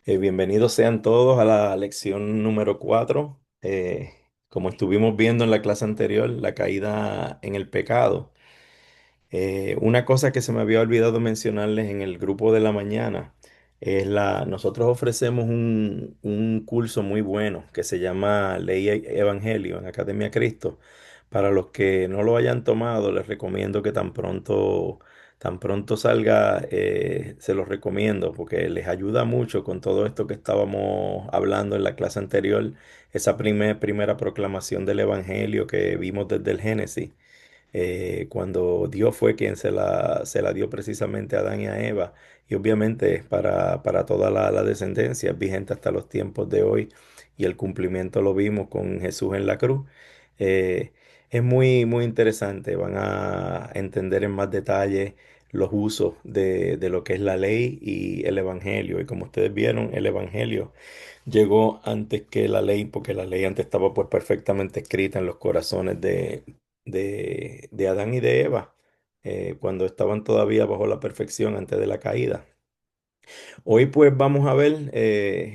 Bienvenidos sean todos a la lección número 4. Como estuvimos viendo en la clase anterior, la caída en el pecado. Una cosa que se me había olvidado mencionarles en el grupo de la mañana es nosotros ofrecemos un curso muy bueno que se llama Ley y Evangelio en Academia Cristo. Para los que no lo hayan tomado, les recomiendo que tan pronto salga, se los recomiendo porque les ayuda mucho con todo esto que estábamos hablando en la clase anterior, esa primera proclamación del Evangelio que vimos desde el Génesis, cuando Dios fue quien se la dio precisamente a Adán y a Eva, y obviamente para toda la descendencia, es vigente hasta los tiempos de hoy, y el cumplimiento lo vimos con Jesús en la cruz. Eh, es muy interesante, van a entender en más detalle los usos de lo que es la ley y el evangelio, y como ustedes vieron, el evangelio llegó antes que la ley, porque la ley antes estaba pues perfectamente escrita en los corazones de Adán y de Eva, cuando estaban todavía bajo la perfección antes de la caída. Hoy pues vamos a ver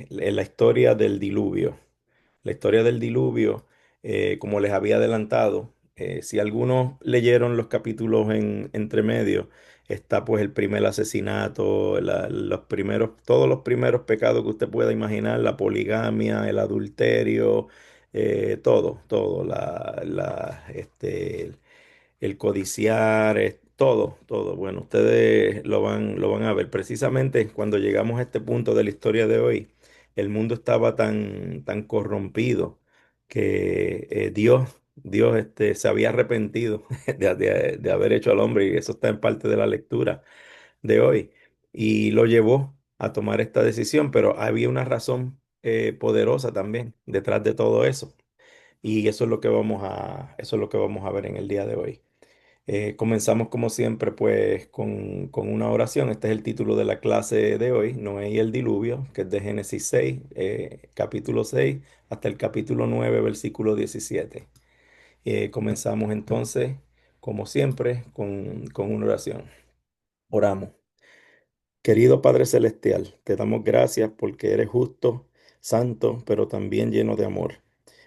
la historia del diluvio. La historia del diluvio, como les había adelantado, si algunos leyeron los capítulos entre medio, está pues el primer asesinato, todos los primeros pecados que usted pueda imaginar, la poligamia, el adulterio, todo, el codiciar, todo. Bueno, ustedes lo van a ver. Precisamente cuando llegamos a este punto de la historia de hoy, el mundo estaba tan corrompido que Dios se había arrepentido de haber hecho al hombre, y eso está en parte de la lectura de hoy, y lo llevó a tomar esta decisión, pero había una razón poderosa también detrás de todo eso. Y eso es lo que vamos a ver en el día de hoy. Comenzamos como siempre pues con una oración. Este es el título de la clase de hoy, Noé y el diluvio, que es de Génesis 6, capítulo 6 hasta el capítulo 9, versículo 17. Comenzamos entonces, como siempre, con una oración. Oramos. Querido Padre Celestial, te damos gracias porque eres justo, santo, pero también lleno de amor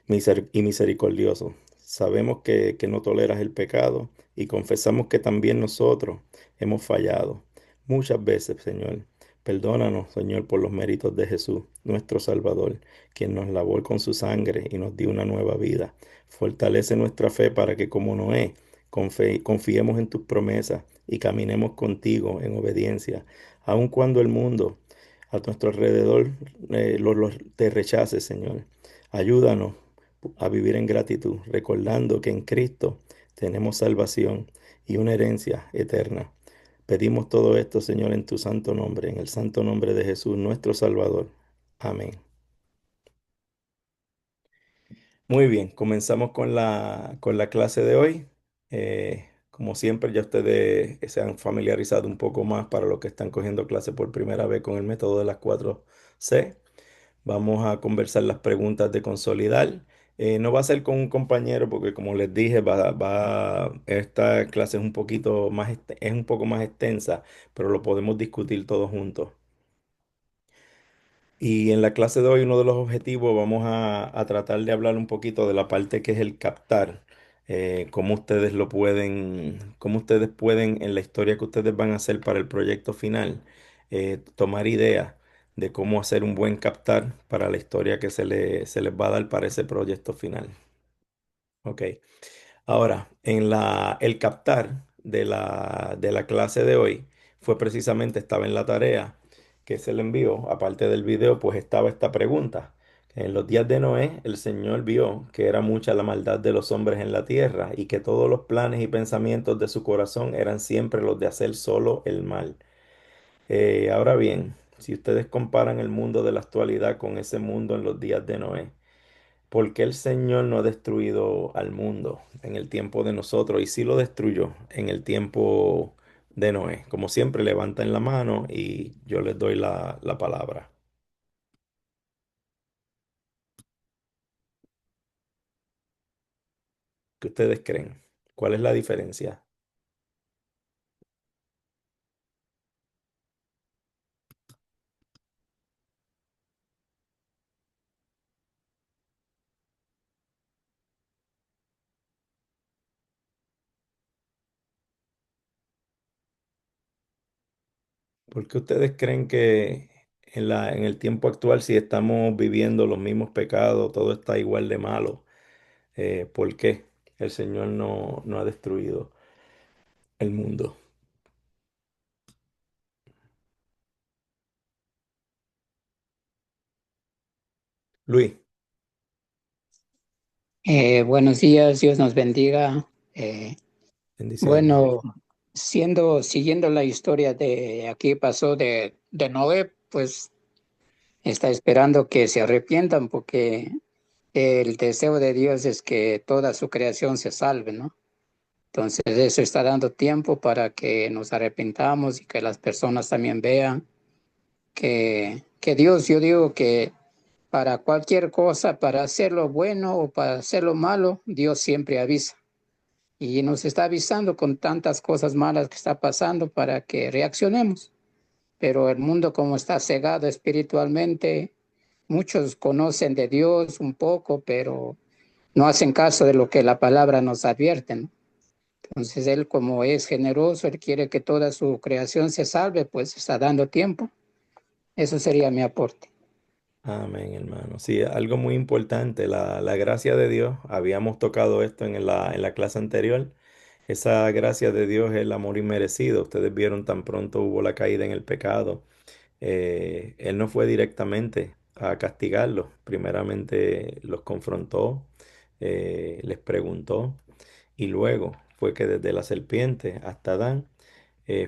y misericordioso. Sabemos que no toleras el pecado y confesamos que también nosotros hemos fallado muchas veces, Señor. Perdónanos, Señor, por los méritos de Jesús, nuestro Salvador, quien nos lavó con su sangre y nos dio una nueva vida. Fortalece nuestra fe para que, como Noé, confiemos en tus promesas y caminemos contigo en obediencia, aun cuando el mundo a nuestro alrededor te rechace, Señor. Ayúdanos a vivir en gratitud, recordando que en Cristo tenemos salvación y una herencia eterna. Pedimos todo esto, Señor, en tu santo nombre, en el santo nombre de Jesús, nuestro Salvador. Amén. Muy bien, comenzamos con la clase de hoy. Como siempre, ya ustedes se han familiarizado un poco más para los que están cogiendo clase por primera vez con el método de las 4C. Vamos a conversar las preguntas de consolidar. No va a ser con un compañero porque, como les dije, esta clase es es un poco más extensa, pero lo podemos discutir todos juntos. Y en la clase de hoy, uno de los objetivos, vamos a tratar de hablar un poquito de la parte que es el captar. Cómo ustedes pueden, en la historia que ustedes van a hacer para el proyecto final, tomar ideas de cómo hacer un buen captar para la historia que se les va a dar para ese proyecto final. Ok. Ahora, el captar de la clase de hoy fue precisamente, estaba en la tarea que se le envió, aparte del video, pues estaba esta pregunta. En los días de Noé, el Señor vio que era mucha la maldad de los hombres en la tierra y que todos los planes y pensamientos de su corazón eran siempre los de hacer solo el mal. Ahora bien, si ustedes comparan el mundo de la actualidad con ese mundo en los días de Noé, ¿por qué el Señor no ha destruido al mundo en el tiempo de nosotros y sí lo destruyó en el tiempo de Noé? Como siempre, levanten la mano y yo les doy la palabra. ¿Qué ustedes creen? ¿Cuál es la diferencia? ¿Por qué ustedes creen que en el tiempo actual, si estamos viviendo los mismos pecados, todo está igual de malo? ¿Por qué el Señor no ha destruido el mundo? Luis, Buenos días, Dios nos bendiga. Eh, bendiciones. bueno, siguiendo la historia de aquí pasó de Noé, pues está esperando que se arrepientan porque el deseo de Dios es que toda su creación se salve, ¿no? Entonces eso está dando tiempo para que nos arrepintamos y que las personas también vean que Dios, yo digo que para cualquier cosa, para hacer lo bueno o para hacer lo malo, Dios siempre avisa. Y nos está avisando con tantas cosas malas que está pasando para que reaccionemos. Pero el mundo como está cegado espiritualmente, muchos conocen de Dios un poco, pero no hacen caso de lo que la palabra nos advierte, ¿no? Entonces Él como es generoso, Él quiere que toda su creación se salve, pues está dando tiempo. Eso sería mi aporte. Amén, hermano. Sí, algo muy importante, la gracia de Dios. Habíamos tocado esto en la clase anterior. Esa gracia de Dios es el amor inmerecido. Ustedes vieron tan pronto hubo la caída en el pecado. Él no fue directamente a castigarlos. Primeramente los confrontó, les preguntó y luego fue que desde la serpiente hasta Adán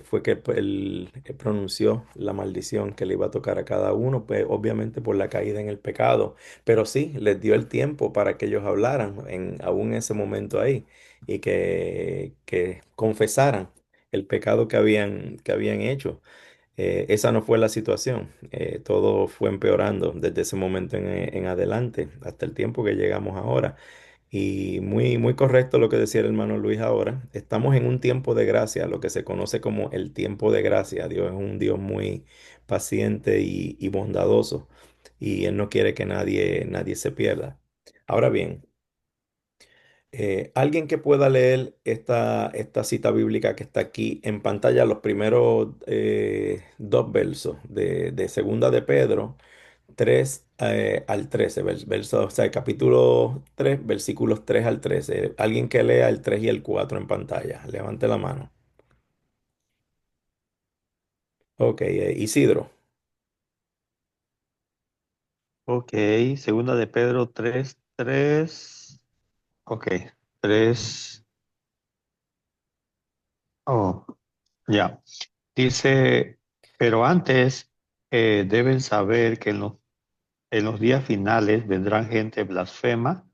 fue que él pronunció la maldición que le iba a tocar a cada uno, pues obviamente por la caída en el pecado, pero sí, les dio el tiempo para que ellos hablaran aún en ese momento ahí y que confesaran el pecado que habían hecho. Esa no fue la situación. Todo fue empeorando desde ese momento en adelante hasta el tiempo que llegamos ahora. Y muy, muy correcto lo que decía el hermano Luis ahora. Estamos en un tiempo de gracia, lo que se conoce como el tiempo de gracia. Dios es un Dios muy paciente y bondadoso y Él no quiere que nadie se pierda. Ahora bien, alguien que pueda leer esta cita bíblica que está aquí en pantalla, los primeros dos versos de Segunda de Pedro 3 al 13, o sea, el capítulo 3 versículos 3 al 13. Alguien que lea el 3 y el 4 en pantalla, levante la mano. Ok, Isidro. Ok, segunda de Pedro 3:3. Ok, 3. Oh, ya. Dice, pero antes deben saber que en los días finales vendrán gente blasfema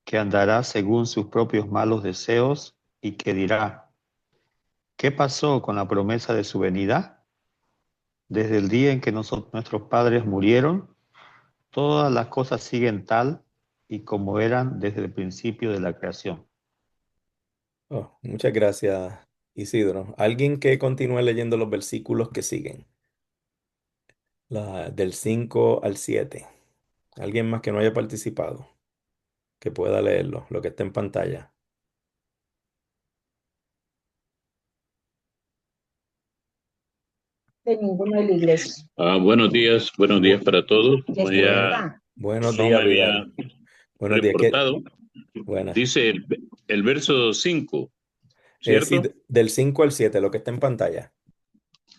que andará según sus propios malos deseos y que dirá, ¿qué pasó con la promesa de su venida? Desde el día en que nuestros padres murieron, todas las cosas siguen tal y como eran desde el principio de la creación. Oh, muchas gracias, Isidro. Alguien que continúe leyendo los versículos que siguen, del 5 al 7. Alguien más que no haya participado, que pueda leerlo, lo que está en pantalla. De ninguno de la iglesia. Buenos días Bu- para todos. Ya Como estuvo buen- ya acá. buenos no me días, había Vidal. Buenos días. reportado, Buenas. dice el verso 5, Sí, ¿cierto? del 5 al 7, lo que está en pantalla.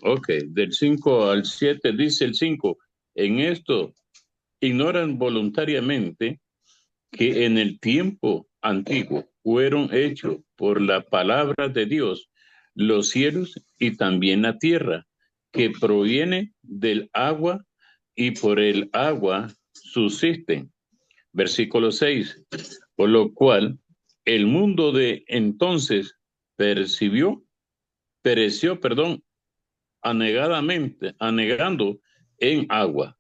Ok, del 5 al 7 dice el 5. En esto ignoran voluntariamente que en el tiempo antiguo fueron hechos por la palabra de Dios los cielos y también la tierra, que proviene del agua y por el agua subsisten. Versículo 6. Por lo cual el mundo de entonces pereció, anegando en agua.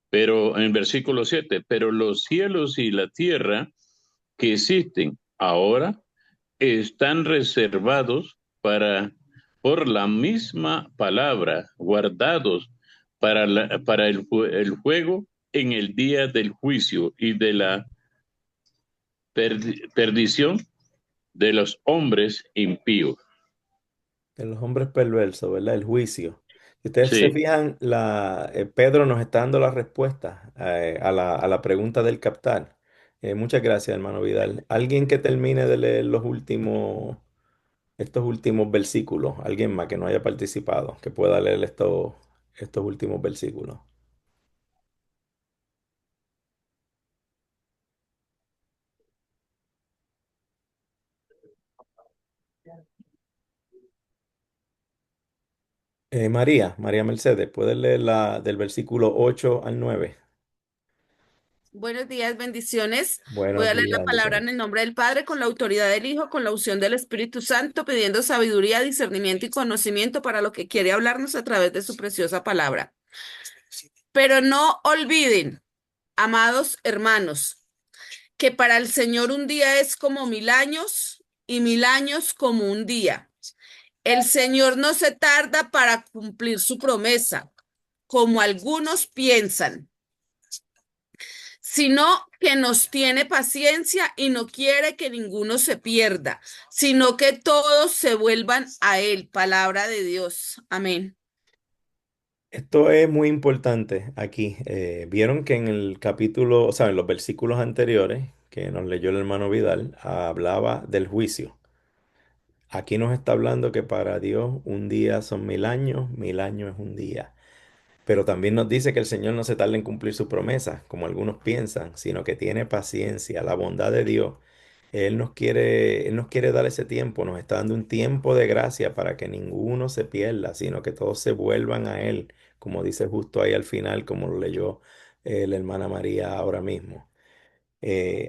Pero en versículo 7, pero los cielos y la tierra que existen ahora están reservados por la misma palabra, guardados para el juego en el día del juicio y de la perdición de los hombres impíos. De los hombres perversos, ¿verdad? El juicio. Si ustedes se Sí, fijan, Pedro nos está dando la respuesta a la pregunta del captar. Muchas gracias, hermano Vidal. Alguien que termine de leer estos últimos versículos, alguien más que no haya participado, que pueda leer estos últimos versículos. María Mercedes, ¿puedes leer del versículo 8 al 9? Buenos días, bendiciones. Voy Buenos a leer días, la palabra bendiciones. en el nombre del Padre, con la autoridad del Hijo, con la unción del Espíritu Santo, pidiendo sabiduría, discernimiento y conocimiento para lo que quiere hablarnos a través de su preciosa palabra. Pero no olviden, amados hermanos, que para el Señor un día es como 1000 años y 1000 años como un día. El Señor no se tarda para cumplir su promesa, como algunos piensan, sino que nos tiene paciencia y no quiere que ninguno se pierda, sino que todos se vuelvan a Él. Palabra de Dios. Amén. Esto es muy importante aquí. Vieron que en el capítulo, o sea, en los versículos anteriores que nos leyó el hermano Vidal, hablaba del juicio. Aquí nos está hablando que para Dios un día son 1000 años es un día. Pero también nos dice que el Señor no se tarda en cumplir su promesa, como algunos piensan, sino que tiene paciencia, la bondad de Dios. Él nos quiere dar ese tiempo, nos está dando un tiempo de gracia para que ninguno se pierda, sino que todos se vuelvan a Él, como dice justo ahí al final, como lo leyó la hermana María ahora mismo.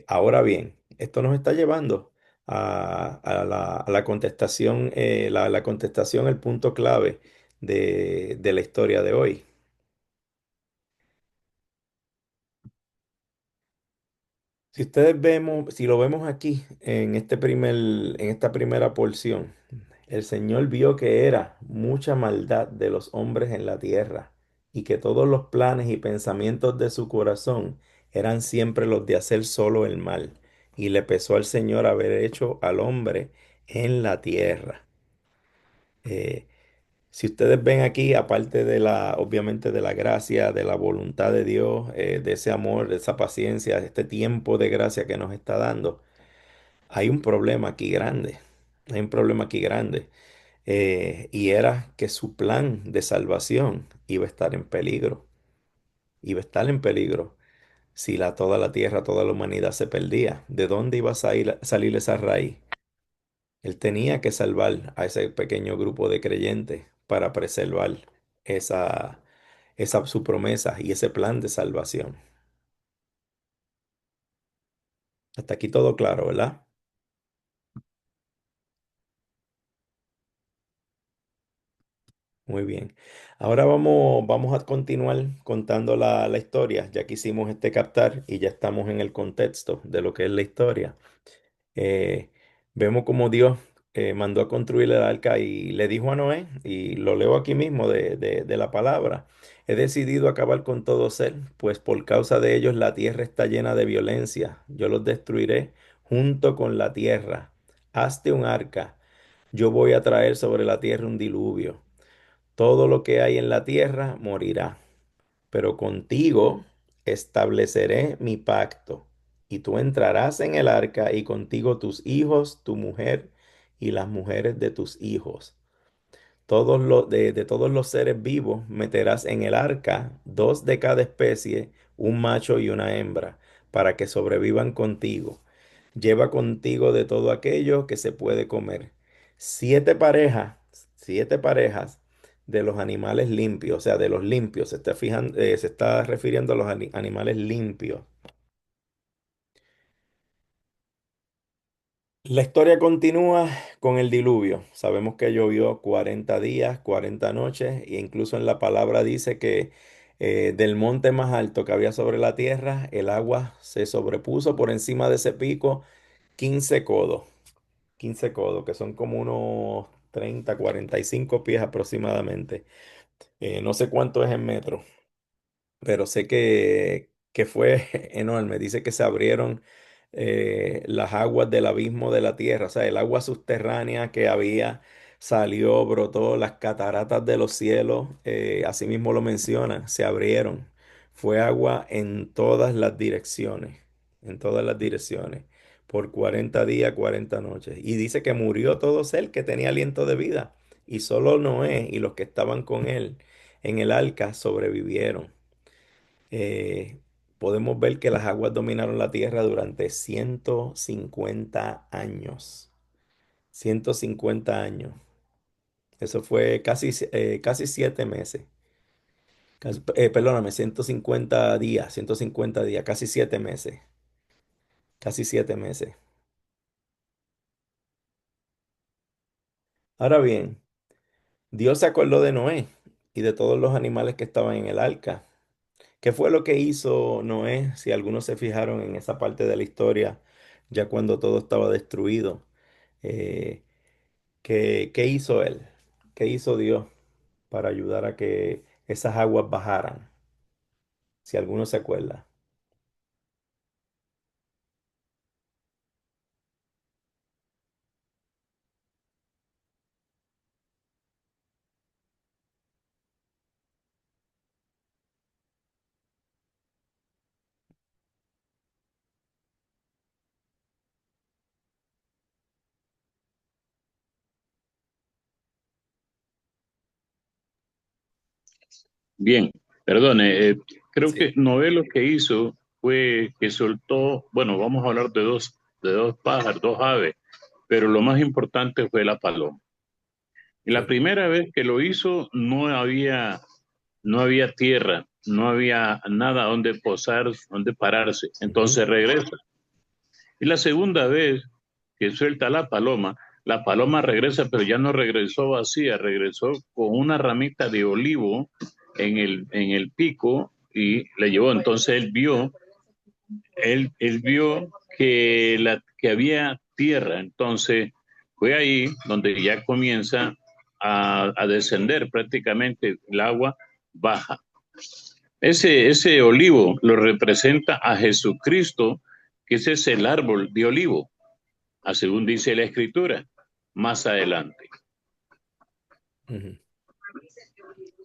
Ahora bien, esto nos está llevando a la contestación, la contestación, el punto clave de la historia de hoy. Si ustedes vemos, si lo vemos aquí en esta primera porción, el Señor vio que era mucha maldad de los hombres en la tierra y que todos los planes y pensamientos de su corazón eran siempre los de hacer solo el mal. Y le pesó al Señor haber hecho al hombre en la tierra. Eh, si ustedes ven aquí, aparte de obviamente de la gracia, de la voluntad de Dios, de ese amor, de esa paciencia, de este tiempo de gracia que nos está dando, hay un problema aquí grande. Hay un problema aquí grande. Y era que su plan de salvación iba a estar en peligro. Iba a estar en peligro si toda la tierra, toda la humanidad se perdía. ¿De dónde iba a salir esa raíz? Él tenía que salvar a ese pequeño grupo de creyentes para preservar esa, esa su promesa y ese plan de salvación. Hasta aquí todo claro, ¿verdad? Muy bien. Ahora vamos a continuar contando la historia, ya que hicimos este captar y ya estamos en el contexto de lo que es la historia. eh, Vemos como Dios mandó a construir el arca y le dijo a Noé, y lo leo aquí mismo de la palabra: he decidido acabar con todo ser, pues por causa de ellos la tierra está llena de violencia. Yo los destruiré junto con la tierra. Hazte un arca. Yo voy a traer sobre la tierra un diluvio. Todo lo que hay en la tierra morirá, pero contigo estableceré mi pacto, y tú entrarás en el arca, y contigo tus hijos, tu mujer y las mujeres de tus hijos. De todos los seres vivos meterás en el arca dos de cada especie, un macho y una hembra, para que sobrevivan contigo. Lleva contigo de todo aquello que se puede comer. Siete parejas, siete parejas de los animales limpios, o sea, de los limpios. Se está refiriendo a los animales limpios. La historia continúa con el diluvio. Sabemos que llovió 40 días, 40 noches, e incluso en la palabra dice que del monte más alto que había sobre la tierra, el agua se sobrepuso por encima de ese pico 15 codos. 15 codos, que son como unos 30, 45 pies aproximadamente. No sé cuánto es en metros, pero sé que fue enorme. Dice que se abrieron las aguas del abismo de la tierra, o sea, el agua subterránea que había salió, brotó las cataratas de los cielos, así mismo lo menciona, se abrieron. Fue agua en todas las direcciones, por 40 días, 40 noches. Y dice que murió todo ser que tenía aliento de vida, y solo Noé y los que estaban con él en el arca sobrevivieron. Eh, Podemos ver que las aguas dominaron la tierra durante 150 años. 150 años. Eso fue casi 7 meses. Perdóname, 150 días, 150 días, casi 7 meses. Casi 7 meses. Ahora bien, Dios se acordó de Noé y de todos los animales que estaban en el arca. ¿Qué fue lo que hizo Noé? Si algunos se fijaron en esa parte de la historia, ya cuando todo estaba destruido. Eh, ¿qué hizo él? ¿Qué hizo Dios para ayudar a que esas aguas bajaran? Si alguno se acuerda. Bien, perdone, creo Sí. que Noé lo que hizo fue que soltó, bueno, vamos a hablar de dos pájaros, dos aves, pero lo más importante fue la paloma. Y la Sí. primera vez que lo hizo no había tierra, no había nada donde posar, donde pararse. Ujú. Entonces regresa. Y la segunda vez que suelta la paloma regresa, pero ya no regresó vacía, regresó con una ramita de olivo en el pico y le llevó. Entonces él vio que había tierra. Entonces fue ahí donde ya comienza a descender prácticamente el agua baja. Ese olivo lo representa a Jesucristo, que ese es el árbol de olivo, a según dice la escritura, más adelante. Ujú.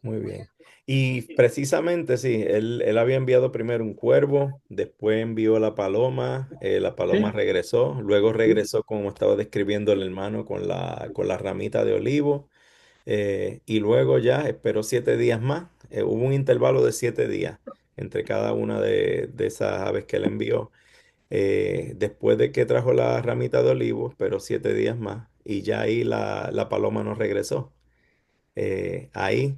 Muy bien. Y precisamente, sí, él había enviado primero un cuervo, después envió la paloma Sí, regresó, luego regresó como estaba describiendo el hermano con la ramita de olivo, y luego ya esperó 7 días más. Hubo un intervalo de 7 días entre cada una de esas aves que él envió. Después de que trajo la ramita de olivo, esperó 7 días más y ya ahí la paloma no regresó. Ahí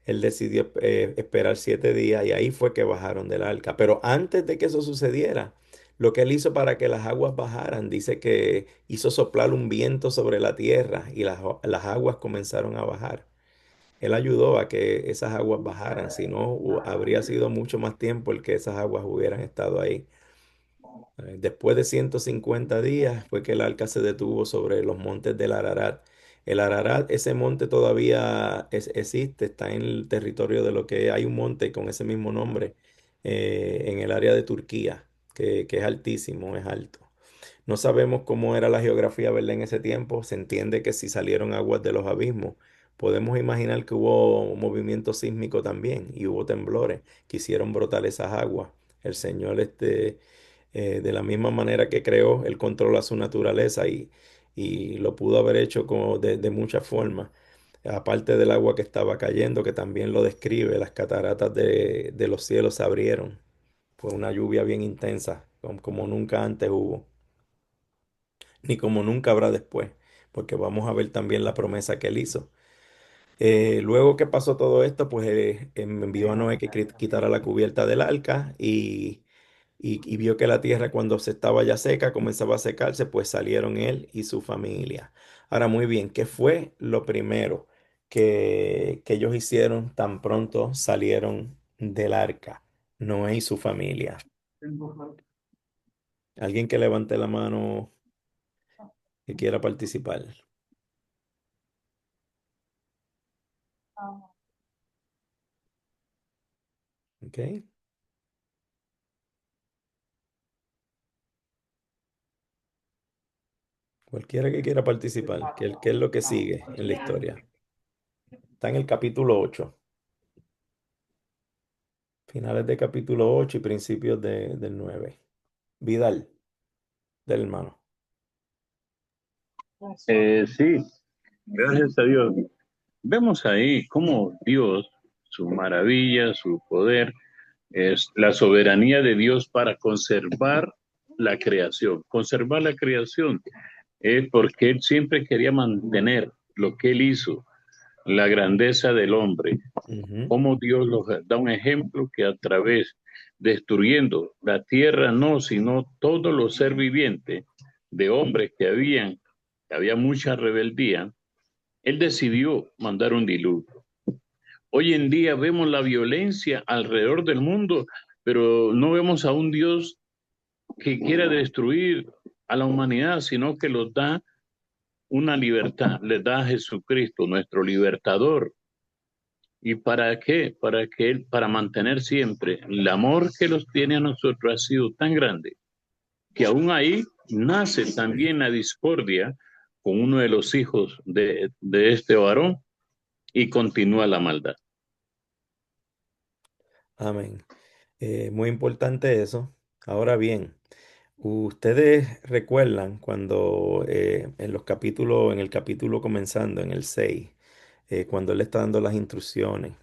él decidió esperar 7 días y ahí fue que bajaron del arca. Pero antes de que eso sucediera, lo que él hizo para que las aguas bajaran, dice que hizo soplar un viento sobre la tierra y las aguas comenzaron a bajar. Él ayudó a que esas aguas bajaran, si no, habría sido mucho más tiempo el que esas aguas hubieran estado ahí. Después de 150 días fue que el arca se detuvo sobre los montes del Ararat. El Ararat, ese monte todavía existe, está en el territorio de lo que hay un monte con ese mismo nombre, en el área de Turquía, que es altísimo, es alto. No sabemos cómo era la geografía, ¿verdad? En ese tiempo se entiende que si salieron aguas de los abismos, podemos imaginar que hubo un movimiento sísmico también y hubo temblores que hicieron brotar esas aguas. El Señor, de la misma manera que creó, Él controla su naturaleza y lo pudo haber hecho como de muchas formas. Aparte del agua que estaba cayendo, que también lo describe, las cataratas de los cielos se abrieron. Fue una lluvia bien intensa, como nunca antes hubo, ni como nunca habrá después, porque vamos a ver también la promesa que Él hizo. Luego que pasó todo esto, pues envió a Noé que quitara la cubierta del arca y vio que la tierra cuando se estaba ya seca comenzaba a secarse, pues salieron él y su familia. Ahora, muy bien, ¿qué fue lo primero que ellos hicieron tan pronto salieron del arca? Noé y su familia. Alguien que levante la mano que quiera participar. ¿Ok? Cualquiera que quiera participar, qué es lo que sigue en la historia. Está en el capítulo 8, finales de capítulo 8 y principios del 9. Vidal, del hermano. Sí, gracias a Dios. Vemos ahí cómo Dios, su maravilla, su poder, es la soberanía de Dios para conservar la creación. Conservar la creación es porque Él siempre quería mantener lo que Él hizo, la grandeza del hombre. Ujú. Cómo Dios nos da un ejemplo que a través, destruyendo la tierra, no, sino todo lo ser viviente de hombres que había mucha rebeldía, Él decidió mandar un diluvio. Hoy en día vemos la violencia alrededor del mundo, pero no vemos a un Dios que quiera destruir a la humanidad, sino que los da una libertad, les da a Jesucristo, nuestro libertador. ¿Y para qué? Para mantener siempre el amor que los tiene a nosotros ha sido tan grande que aún ahí nace también la discordia con uno de los hijos de este varón y continúa la maldad. Amén. Muy importante eso. Ahora bien, ustedes recuerdan cuando en el capítulo comenzando, en el 6, cuando él está dando las instrucciones,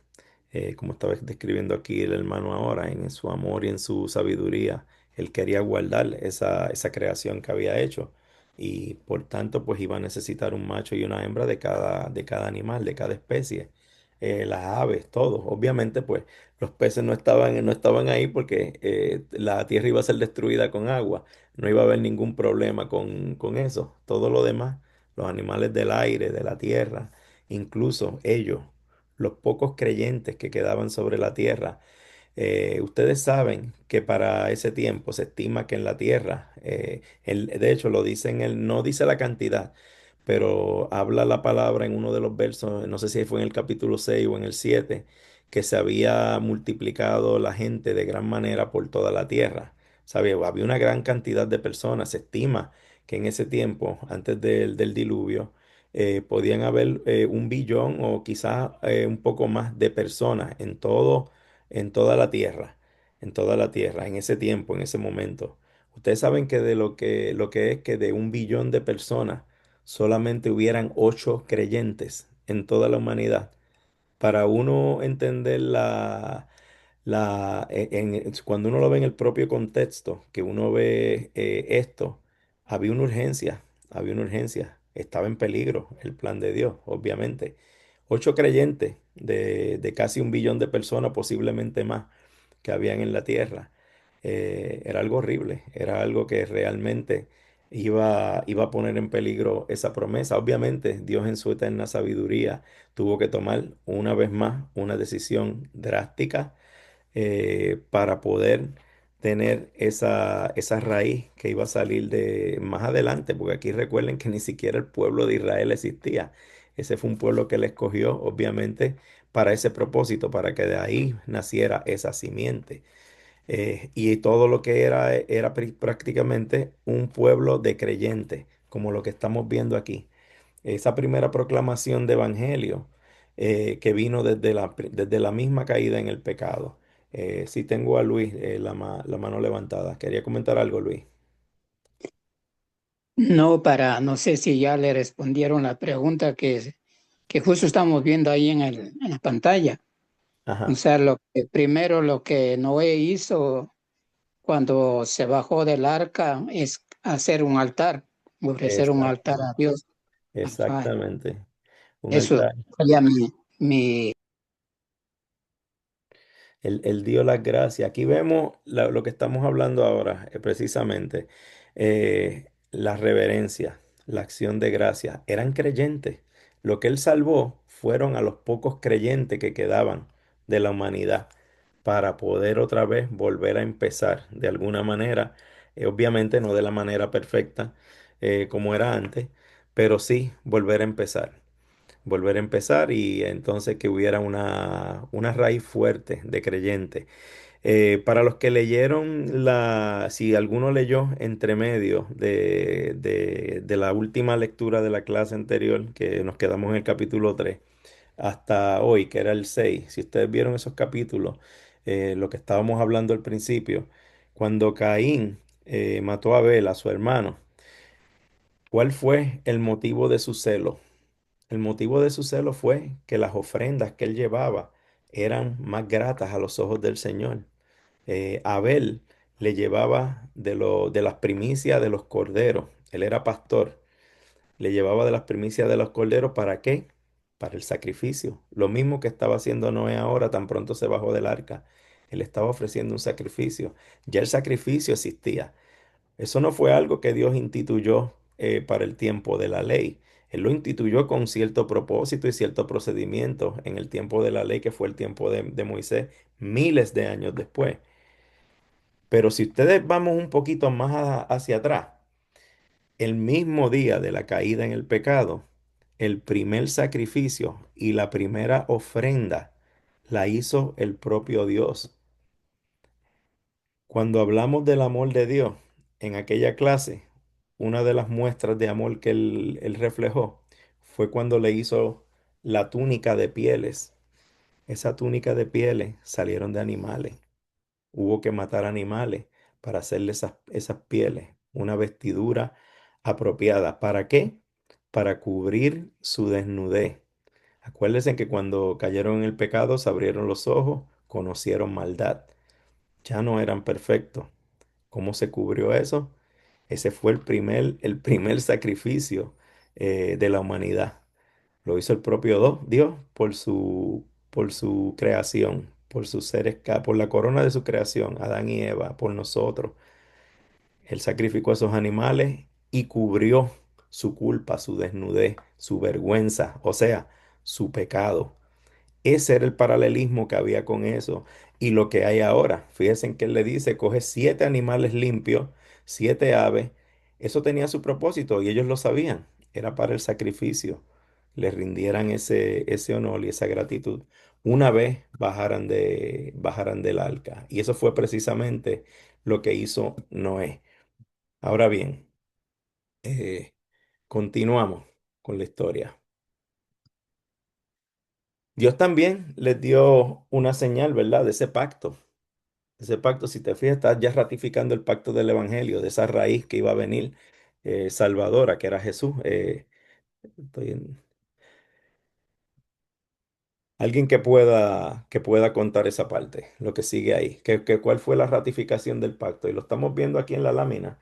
como estaba describiendo aquí el hermano ahora, en su amor y en su sabiduría, él quería guardar esa creación que había hecho y por tanto pues iba a necesitar un macho y una hembra de cada animal, de cada especie. Las aves, todos. Obviamente pues los peces no estaban ahí porque la tierra iba a ser destruida con agua, no iba a haber ningún problema con eso. Todo lo demás, los animales del aire, de la tierra, incluso ellos, los pocos creyentes que quedaban sobre la tierra. Ustedes saben que para ese tiempo se estima que en la tierra, de hecho lo dice no dice la cantidad, pero habla la palabra en uno de los versos, no sé si fue en el capítulo 6 o en el 7, que se había multiplicado la gente de gran manera por toda la tierra. ¿Sabe? Había una gran cantidad de personas. Se estima que en ese tiempo, antes del diluvio, podían haber 1 billón o quizás un poco más de personas en toda la tierra, en toda la tierra, en ese tiempo, en ese momento. Ustedes saben que de lo que es que de 1 billón de personas solamente hubieran 8 creyentes en toda la humanidad. Para uno entender cuando uno lo ve en el propio contexto, que uno ve esto, había una urgencia, había una urgencia, estaba en peligro el plan de Dios, obviamente. 8 creyentes de casi 1 billón de personas, posiblemente más, que habían en la tierra. Era algo horrible, era algo que realmente iba a poner en peligro esa promesa. Obviamente, Dios en su eterna sabiduría tuvo que tomar una vez más una decisión drástica para poder tener esa raíz que iba a salir de más adelante, porque aquí recuerden que ni siquiera el pueblo de Israel existía. Ese fue un pueblo que él escogió, obviamente, para ese propósito, para que de ahí naciera esa simiente. Y todo lo que era prácticamente un pueblo de creyentes, como lo que estamos viendo aquí. Esa primera proclamación de evangelio que vino desde la misma caída en el pecado. Sí tengo a Luis la mano levantada. Quería comentar algo, Luis. No, no sé si ya le respondieron la pregunta que justo estamos viendo ahí en la pantalla. O Ajá, sea, primero lo que Noé hizo cuando se bajó del arca es hacer un altar, ofrecer un altar exacto, a Dios. Ajá. exactamente. Un Eso altar. sería mi. Él dio las gracias. Aquí vemos lo que estamos hablando ahora, precisamente. La reverencia, la acción de gracias. Eran creyentes. Lo que él salvó fueron a los pocos creyentes que quedaban de la humanidad para poder otra vez volver a empezar de alguna manera. Obviamente no de la manera perfecta como era antes, pero sí volver a empezar, volver a empezar y entonces que hubiera una raíz fuerte de creyentes. Para los que leyeron si alguno leyó entre medio de la última lectura de la clase anterior, que nos quedamos en el capítulo 3 hasta hoy, que era el 6. Si ustedes vieron esos capítulos, lo que estábamos hablando al principio, cuando Caín mató a Abel, a su hermano, ¿cuál fue el motivo de su celo? El motivo de su celo fue que las ofrendas que él llevaba eran más gratas a los ojos del Señor. Abel le llevaba de las primicias de los corderos. Él era pastor. Le llevaba de las primicias de los corderos. ¿Para qué? Para el sacrificio. Lo mismo que estaba haciendo Noé ahora, tan pronto se bajó del arca. Él estaba ofreciendo un sacrificio. Ya el sacrificio existía. Eso no fue algo que Dios instituyó para el tiempo de la ley. Él lo instituyó con cierto propósito y cierto procedimiento en el tiempo de la ley, que fue el tiempo de Moisés, miles de años después. Pero si ustedes vamos un poquito más hacia atrás, el mismo día de la caída en el pecado, el primer sacrificio y la primera ofrenda la hizo el propio Dios. Cuando hablamos del amor de Dios en aquella clase, una de las muestras de amor que él reflejó fue cuando le hizo la túnica de pieles. Esa túnica de pieles salieron de animales. Hubo que matar animales para hacerle esas pieles, una vestidura apropiada. ¿Para qué? Para cubrir su desnudez. Acuérdense que cuando cayeron en el pecado se abrieron los ojos, conocieron maldad. Ya no eran perfectos. ¿Cómo se cubrió eso? Ese fue el primer sacrificio de la humanidad. Lo hizo el propio Dios por su creación, por sus seres, por la corona de su creación, Adán y Eva, por nosotros. Él sacrificó a esos animales y cubrió su culpa, su desnudez, su vergüenza, o sea, su pecado. Ese era el paralelismo que había con eso y lo que hay ahora. Fíjense en que él le dice, coge 7 animales limpios, 7 aves. Eso tenía su propósito y ellos lo sabían. Era para el sacrificio. Le rindieran ese honor y esa gratitud una vez bajaran del arca. Y eso fue precisamente lo que hizo Noé. Ahora bien, eh, continuamos con la historia. Dios también les dio una señal, ¿verdad? De ese pacto. Ese pacto, si te fijas, está ya ratificando el pacto del Evangelio, de esa raíz que iba a venir salvadora, que era Jesús. Estoy en- Alguien que pueda contar esa parte, lo que sigue ahí. ¿Cuál fue la ratificación del pacto? Y lo estamos viendo aquí en la lámina.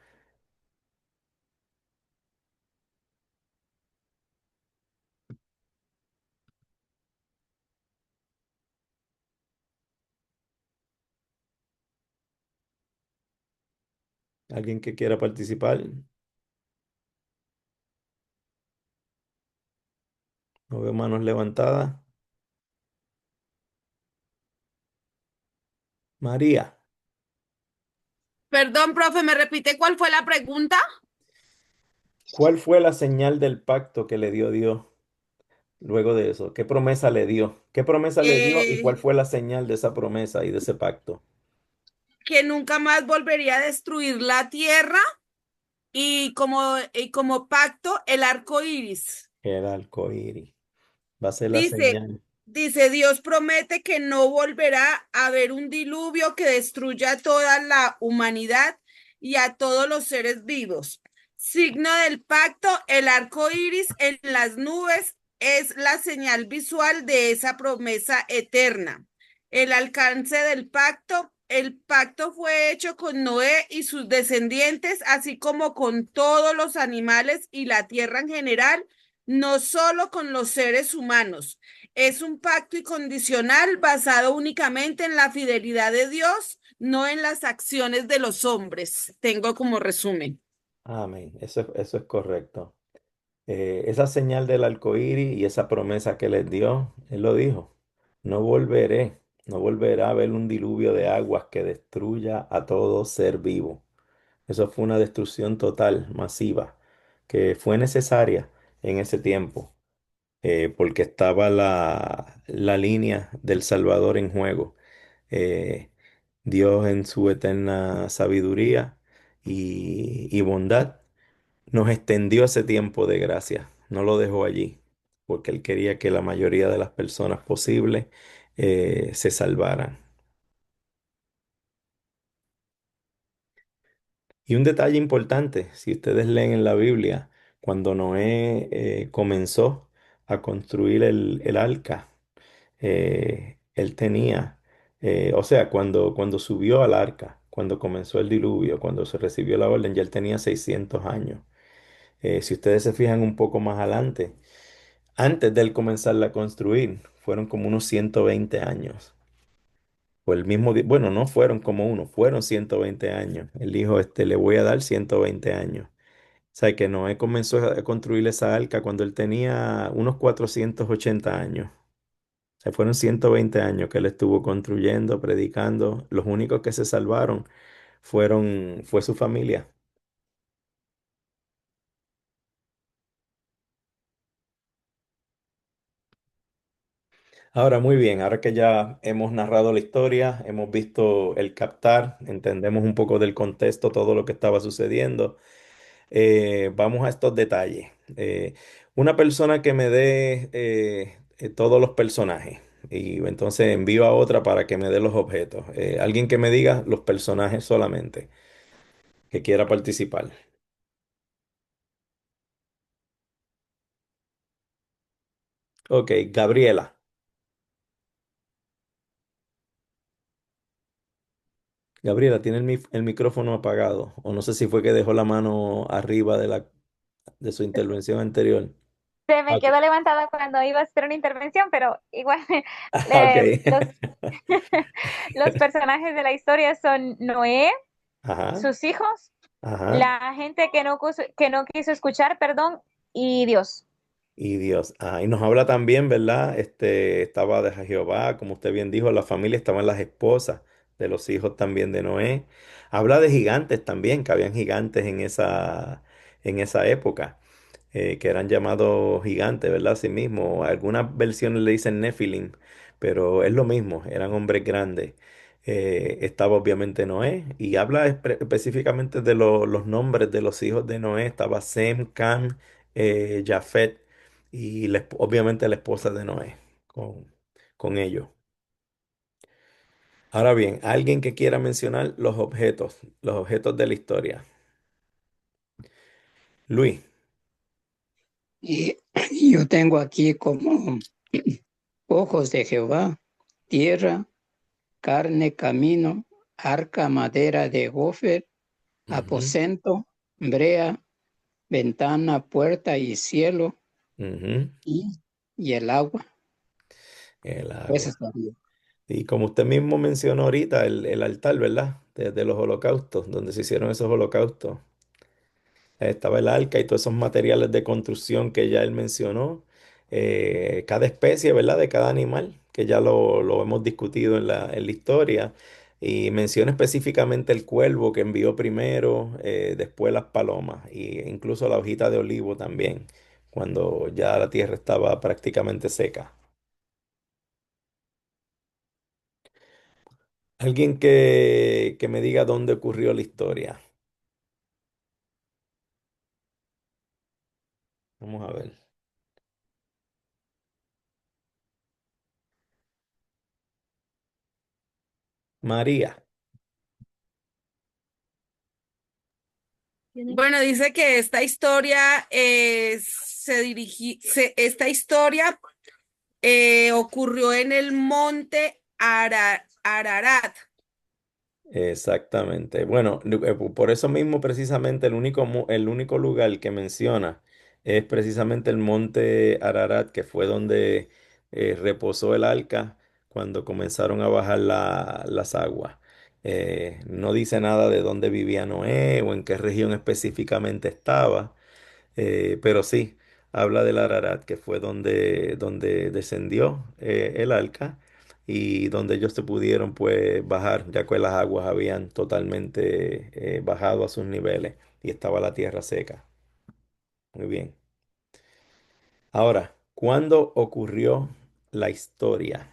¿Alguien que quiera participar? No veo manos levantadas. María, Perdón, profe, ¿me repite cuál fue la pregunta? ¿cuál fue la señal del pacto que le dio Dios luego de eso? ¿Qué promesa le dio? ¿Qué promesa le dio y cuál Eh, fue la señal de esa promesa y de ese pacto? que nunca más volvería a destruir la tierra y como pacto el arco iris. El arco iris. Va a ser la Dice, señal. dice, Dios promete que no volverá a haber un diluvio que destruya a toda la humanidad y a todos los seres vivos. Signo del pacto, el arco iris en las nubes es la señal visual de esa promesa eterna. El alcance del pacto, el pacto fue hecho con Noé y sus descendientes, así como con todos los animales y la tierra en general, no solo con los seres humanos. Es un pacto incondicional basado únicamente en la fidelidad de Dios, no en las acciones de los hombres. Tengo como resumen. Amén. Eso es correcto. Esa señal del arco iris y esa promesa que les dio, Él lo dijo. No volveré, no volverá a haber un diluvio de aguas que destruya a todo ser vivo. Eso fue una destrucción total, masiva, que fue necesaria en ese tiempo, porque estaba la línea del Salvador en juego. Eh, Dios en su eterna sabiduría y bondad nos extendió ese tiempo de gracia, no lo dejó allí, porque Él quería que la mayoría de las personas posibles se salvaran. Y un detalle importante, si ustedes leen en la Biblia, cuando Noé comenzó a construir el arca, él tenía, o sea, cuando subió al arca, cuando comenzó el diluvio, cuando se recibió la orden, ya él tenía 600 años. Si ustedes se fijan un poco más adelante, antes de él comenzarla a construir, fueron como unos 120 años. O el mismo, bueno, no fueron como uno, fueron 120 años. Él dijo, le voy a dar 120 años. O sea, que Noé comenzó a construir esa arca cuando él tenía unos 480 años. O sea, fueron 120 años que él estuvo construyendo, predicando. Los únicos que se salvaron fue su familia. Ahora, muy bien, ahora que ya hemos narrado la historia, hemos visto el captar, entendemos un poco del contexto, todo lo que estaba sucediendo, vamos a estos detalles. Una persona que me dé todos los personajes y entonces envío a otra para que me dé los objetos. Alguien que me diga los personajes solamente, que quiera participar. Ok, Gabriela. Gabriela, tiene el micrófono apagado o no sé si fue que dejó la mano arriba de su intervención anterior. Se me Ok. quedó levantada cuando iba a hacer una intervención, pero igual Ok. los, los personajes de la historia son Noé, Ajá, sus hijos, ajá. la gente que no quiso escuchar, perdón, y Dios. Y Dios. Ah, y nos habla también, ¿verdad? Estaba de Jehová, como usted bien dijo, la familia, estaban las esposas de los hijos también de Noé. Habla de gigantes también, que habían gigantes en esa época, que eran llamados gigantes, ¿verdad? Así mismo. Algunas versiones le dicen Nephilim, pero es lo mismo, eran hombres grandes. Estaba obviamente Noé y habla específicamente de los nombres de los hijos de Noé. Estaba Sem, Cam, Jafet y obviamente la esposa de Noé con ellos. Ahora bien, alguien que quiera mencionar los objetos de la historia. Luis. Y yo tengo aquí como ojos de Jehová, tierra, carne, camino, arca, madera de gofer, Ujú, aposento, brea, ventana, puerta y cielo ujú. y, y el agua. El Eso agua. está bien. Y como usted mismo mencionó ahorita, el altar, ¿verdad? De los holocaustos, donde se hicieron esos holocaustos. Estaba el arca y todos esos materiales de construcción que ya él mencionó. Cada especie, ¿verdad? De cada animal, que ya lo hemos discutido en la historia. Y menciona específicamente el cuervo que envió primero, después las palomas, e incluso la hojita de olivo también, cuando ya la tierra estaba prácticamente seca. Alguien que me diga dónde ocurrió la historia. Vamos a ver. María. Bueno, dice que esta historia esta historia ocurrió en el monte Ararat. Exactamente. Bueno, por eso mismo precisamente el único lugar que menciona es precisamente el monte Ararat, que fue donde reposó el arca cuando comenzaron a bajar las aguas. No dice nada de dónde vivía Noé o en qué región específicamente estaba. Pero sí, habla del Ararat, que fue donde descendió el arca y donde ellos se pudieron pues bajar, ya que las aguas habían totalmente bajado a sus niveles y estaba la tierra seca. Muy bien. Ahora, ¿cuándo ocurrió la historia?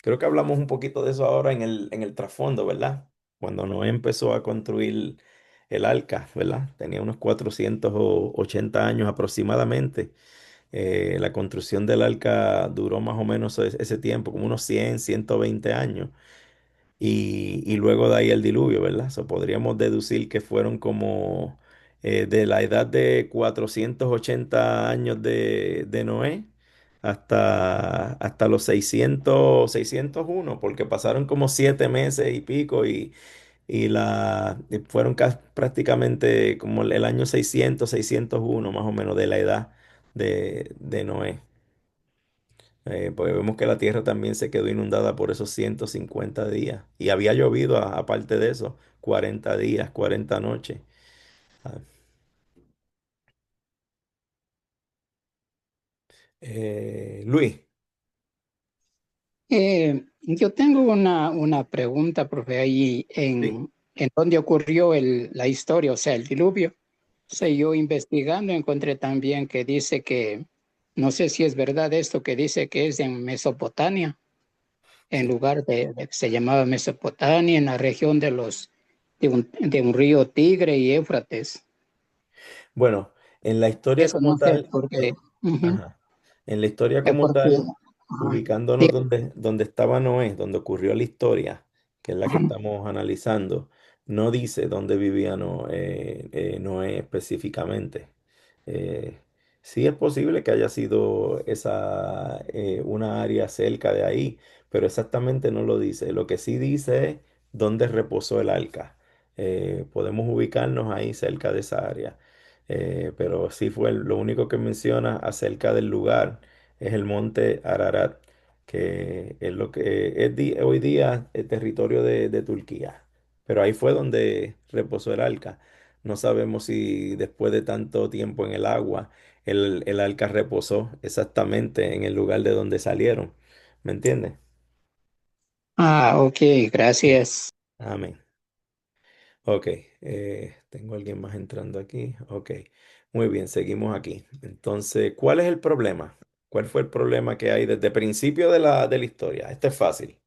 Creo que hablamos un poquito de eso ahora en el trasfondo, ¿verdad? Cuando Noé empezó a construir el arca, ¿verdad? Tenía unos 480 años aproximadamente. La construcción del arca duró más o menos ese tiempo, como unos 120 años. Y luego de ahí el diluvio, ¿verdad? So, podríamos deducir que fueron como de la edad de 480 años de Noé hasta los 601 porque pasaron como 7 meses y pico y fueron prácticamente como el año 601 más o menos de la edad de Noé. Porque vemos que la tierra también se quedó inundada por esos 150 días. Y había llovido, aparte de eso, 40 días, 40 noches. Ah, Luis, Yo tengo una pregunta, profe, ahí sí. en dónde ocurrió la historia, o sea, el diluvio. O sea, yo investigando encontré también que dice que, no sé si es verdad esto, que dice que es en Mesopotamia, en Sí. lugar se llamaba Mesopotamia, en la región de un río Tigre y Éufrates. Bueno, en la historia Eso como no sé tal, por qué. Ujú. ajá. En la historia Es como porque, tal, ajá, ubicándonos sí, donde estaba Noé, donde ocurrió la historia, que es la que ajá. estamos analizando, no dice dónde vivía Noé específicamente. Eh, sí es posible que haya sido una área cerca de ahí, pero exactamente no lo dice. Lo que sí dice es dónde reposó el arca. Podemos ubicarnos ahí cerca de esa área. Pero sí fue lo único que menciona acerca del lugar es el monte Ararat, que es lo que es hoy día el territorio de Turquía. Pero ahí fue donde reposó el arca. No sabemos si después de tanto tiempo en el agua, el arca reposó exactamente en el lugar de donde salieron. ¿Me entiendes? Ah, ok, gracias. Amén. Ok, tengo alguien más entrando aquí. Ok, muy bien, seguimos aquí. Entonces, ¿cuál es el problema? ¿Cuál fue el problema que hay desde el principio de la historia? Este es fácil.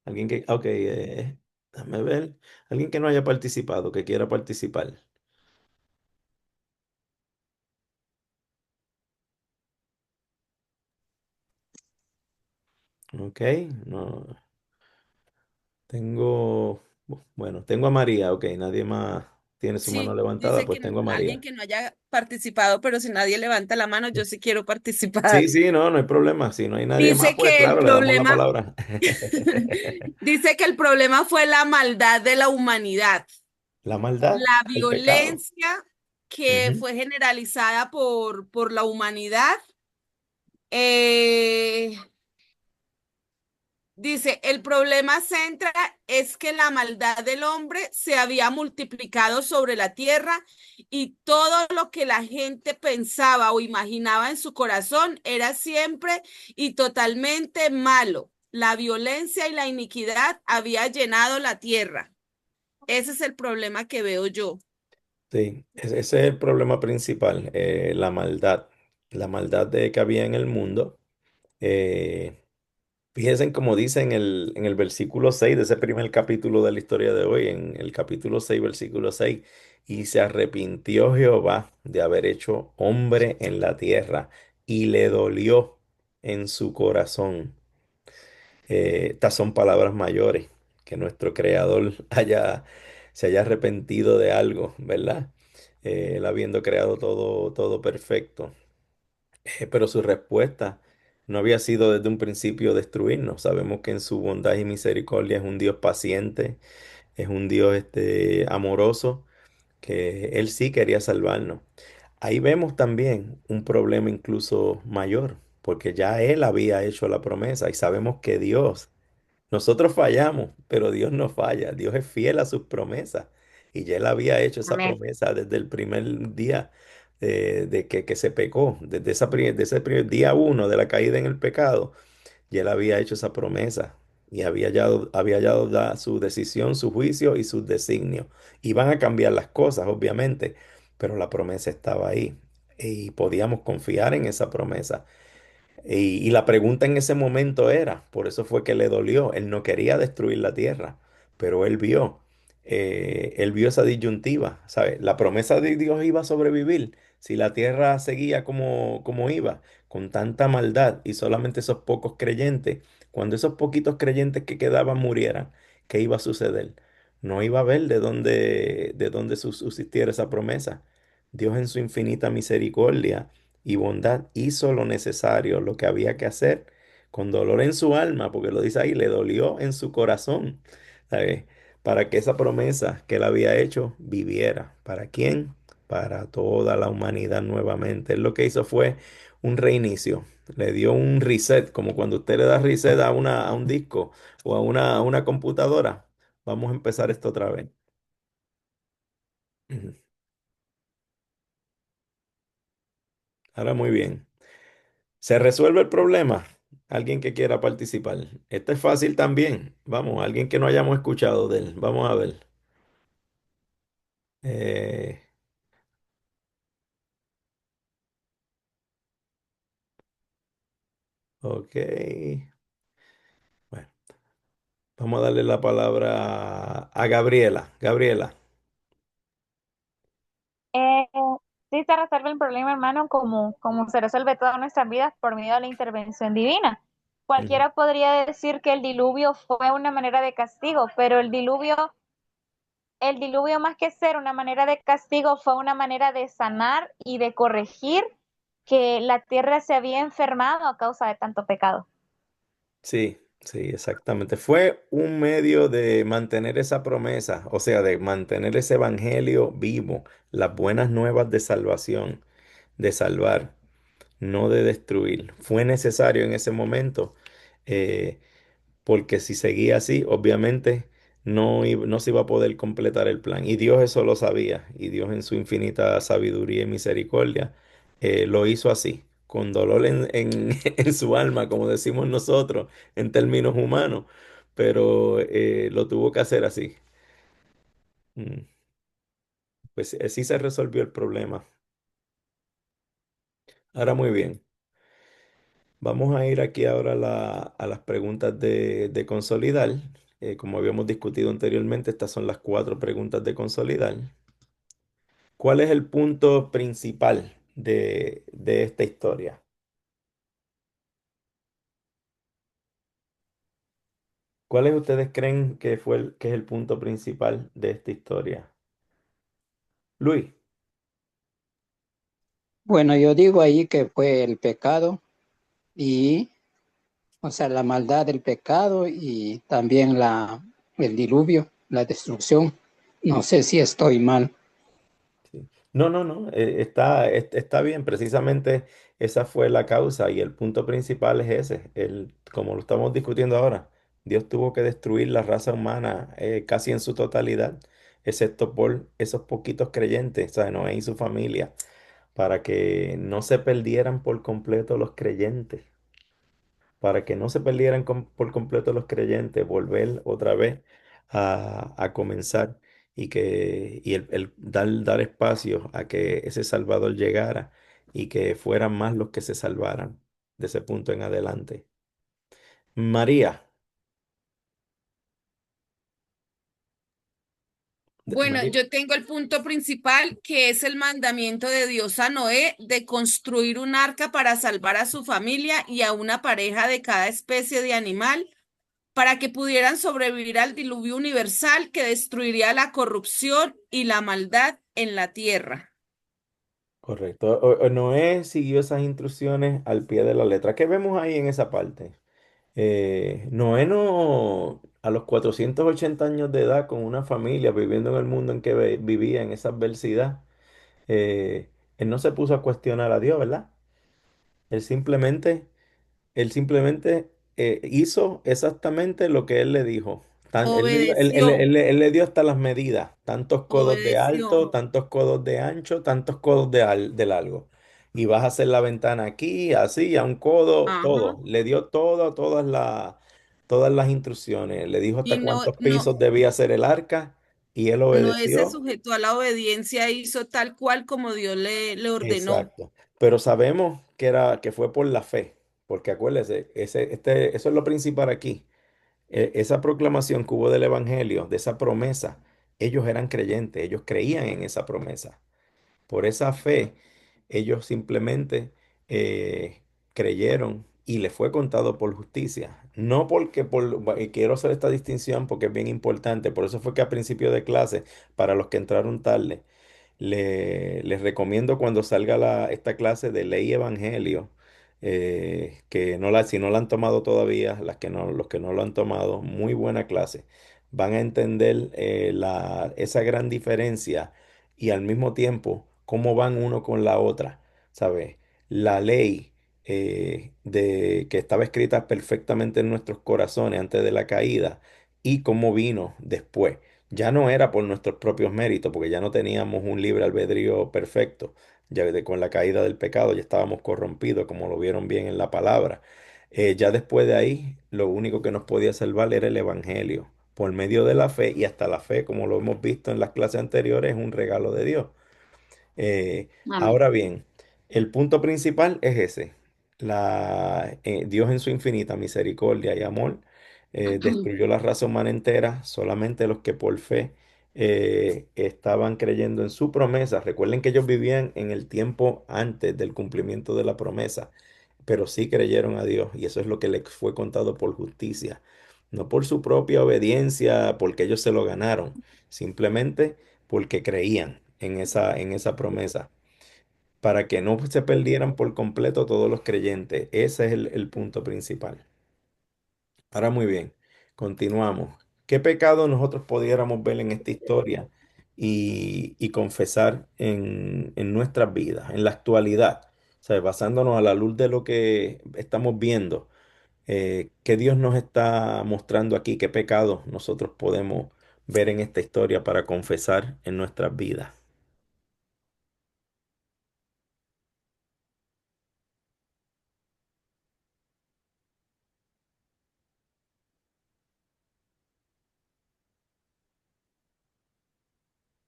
Alguien que, ok, déjame ver. Alguien que no haya participado, que quiera participar. Ok, no, tengo a María, ok, nadie más tiene su mano Sí, levantada, dice pues que tengo a alguien María. que no haya participado, pero si nadie levanta la mano, yo sí quiero Sí, participar. sí, no, no hay problema. Si no hay nadie más, Dice pues que el claro, le damos la problema, palabra. dice que el problema fue la maldad de la humanidad, La maldad, la el pecado. violencia que Ujú. fue generalizada por la humanidad. Eh, Dice, el problema central es que la maldad del hombre se había multiplicado sobre la tierra y todo lo que la gente pensaba o imaginaba en su corazón era siempre y totalmente malo. La violencia y la iniquidad había llenado la tierra. Ese es el problema que veo yo. Sí, ese es el problema principal, la maldad que había en el mundo. Eh, Fíjense como dice en el versículo 6 de ese primer capítulo de la historia de hoy, en el capítulo 6 versículo 6 y se arrepintió Jehová de haber hecho hombre en la tierra y le dolió en su corazón. Estas son palabras mayores, que nuestro Creador se haya arrepentido de algo, ¿verdad? Él habiendo creado todo perfecto. Pero su respuesta no había sido desde un principio destruirnos. Sabemos que en su bondad y misericordia es un Dios paciente, es un Dios amoroso, que Él sí quería salvarnos. Ahí vemos también un problema incluso mayor, porque ya Él había hecho la promesa y sabemos que nosotros fallamos, pero Dios no falla. Dios es fiel a sus promesas. Y ya Él había hecho esa Amén. promesa desde el primer día de que se pecó, desde de ese primer día uno de la caída en el pecado. Y Él había hecho esa promesa. Y había dado su decisión, su juicio y sus designios. Iban a cambiar las cosas, obviamente, pero la promesa estaba ahí. Y podíamos confiar en esa promesa. Y la pregunta en ese momento era, por eso fue que le dolió, él no quería destruir la tierra, pero él vio esa disyuntiva, ¿sabes? La promesa de Dios iba a sobrevivir si la tierra seguía como iba, con tanta maldad y solamente esos pocos creyentes. Cuando esos poquitos creyentes que quedaban murieran, ¿qué iba a suceder? No iba a haber de dónde subsistiera esa promesa. Dios en su infinita misericordia y bondad hizo lo necesario, lo que había que hacer, con dolor en su alma, porque lo dice ahí, le dolió en su corazón, ¿sabes? Para que esa promesa que él había hecho viviera. ¿Para quién? Para toda la humanidad nuevamente. Él lo que hizo fue un reinicio, le dio un reset, como cuando usted le da reset a un disco o a una computadora. Vamos a empezar esto otra vez. Ujú. Ahora muy bien. ¿Se resuelve el problema? Alguien que quiera participar. Este es fácil también. Vamos, alguien que no hayamos escuchado de él. Vamos a ver. Eh, ok. Bueno, vamos a darle la palabra a Gabriela. Gabriela. Eh, sí se resuelve el problema, hermano, como se resuelve todas nuestras vidas por medio de la intervención divina. Ujú. Cualquiera podría decir que el diluvio fue una manera de castigo, pero el diluvio más que ser una manera de castigo fue una manera de sanar y de corregir que la tierra se había enfermado a causa de tanto pecado. Sí, sí, exactamente. Fue un medio de mantener esa promesa, o sea, de mantener ese evangelio vivo, las buenas nuevas de salvación, de salvar, no de destruir. Fue necesario en ese momento. eh, Porque si seguía así, obviamente no se iba a poder completar el plan. Y Dios eso lo sabía, y Dios en su infinita sabiduría y misericordia lo hizo así, con dolor en su alma, como decimos nosotros en términos humanos, pero lo tuvo que hacer así. Mm, Pues así se resolvió el problema. Ahora muy bien. Vamos a ir aquí ahora a las preguntas de consolidar. Como habíamos discutido anteriormente, estas son las 4 preguntas de consolidar. ¿Cuál es el punto principal de esta historia? ¿Cuáles ustedes creen que es el punto principal de esta historia? Luis. Bueno, yo digo ahí que fue el pecado y, o sea, la maldad del pecado y también el diluvio, la destrucción. No sé si estoy mal. Sí. No, no, no, está bien, precisamente esa fue la causa y el punto principal es ese, como lo estamos discutiendo ahora, Dios tuvo que destruir la raza humana casi en su totalidad, excepto por esos poquitos creyentes, o sea, Noé y su familia, para que no se perdieran por completo los creyentes, para que no se perdieran por completo los creyentes, volver otra vez a comenzar y el dar espacio a que ese Salvador llegara y que fueran más los que se salvaran de ese punto en adelante. María, Bueno, María, yo tengo el punto principal, que es el mandamiento de Dios a Noé de construir un arca para salvar a su familia y a una pareja de cada especie de animal para que pudieran sobrevivir al diluvio universal que destruiría la corrupción y la maldad en la tierra. correcto. Noé siguió esas instrucciones al pie de la letra. ¿Qué vemos ahí en esa parte? Noé no, a los 480 años de edad, con una familia, viviendo en el mundo en que vivía, en esa adversidad, eh, él no se puso a cuestionar a Dios, ¿verdad? Él simplemente, él simplemente hizo exactamente lo que él le dijo. Obedeció, Él le dio hasta las medidas, tantos codos de obedeció. alto, tantos codos de ancho, tantos codos de largo. Y vas a hacer la ventana aquí, así, a un codo, Ajá. todo. Le dio todas las instrucciones. Le dijo Y hasta cuántos pisos debía ser el arca y él Noé se obedeció. sujetó a la obediencia, hizo tal cual como Dios le ordenó. Exacto. Pero sabemos que fue por la fe, porque acuérdese, eso es lo principal aquí. Esa proclamación que hubo del Evangelio, de esa promesa, ellos eran creyentes, ellos creían en esa promesa. Por esa fe, ellos simplemente creyeron y les fue contado por justicia. No porque, y quiero hacer esta distinción porque es bien importante, por eso fue que a principio de clase, para los que entraron tarde, les recomiendo cuando salga esta clase de ley y evangelio, que si no la han tomado todavía, los que no lo han tomado, muy buena clase. Van a entender esa gran diferencia y al mismo tiempo cómo van uno con la otra, ¿sabes? La ley que estaba escrita perfectamente en nuestros corazones antes de la caída y cómo vino después. Ya no era por nuestros propios méritos, porque ya no teníamos un libre albedrío perfecto. Con la caída del pecado ya estábamos corrompidos, como lo vieron bien en la palabra. Ya después de ahí, lo único que nos podía salvar era el Evangelio, por medio de la fe, y hasta la fe, como lo hemos visto en las clases anteriores, es un regalo de Dios. Eh, Amén. Ahora bien, el punto principal es ese. Dios en su infinita misericordia y amor destruyó la raza humana entera, solamente los que por fe estaban creyendo en su promesa. Recuerden que ellos vivían en el tiempo antes del cumplimiento de la promesa, pero sí creyeron a Dios y eso es lo que les fue contado por justicia, no por su propia obediencia, porque ellos se lo ganaron, simplemente porque creían en esa promesa, para que no se perdieran por completo todos los creyentes. Ese es el punto principal. Ahora muy bien, continuamos. ¿Qué pecado nosotros pudiéramos ver en esta historia y confesar en nuestras vidas, en la actualidad? O sea, basándonos a la luz de lo que estamos viendo, ¿qué Dios nos está mostrando aquí? ¿Qué pecado nosotros podemos ver en esta historia para confesar en nuestras vidas?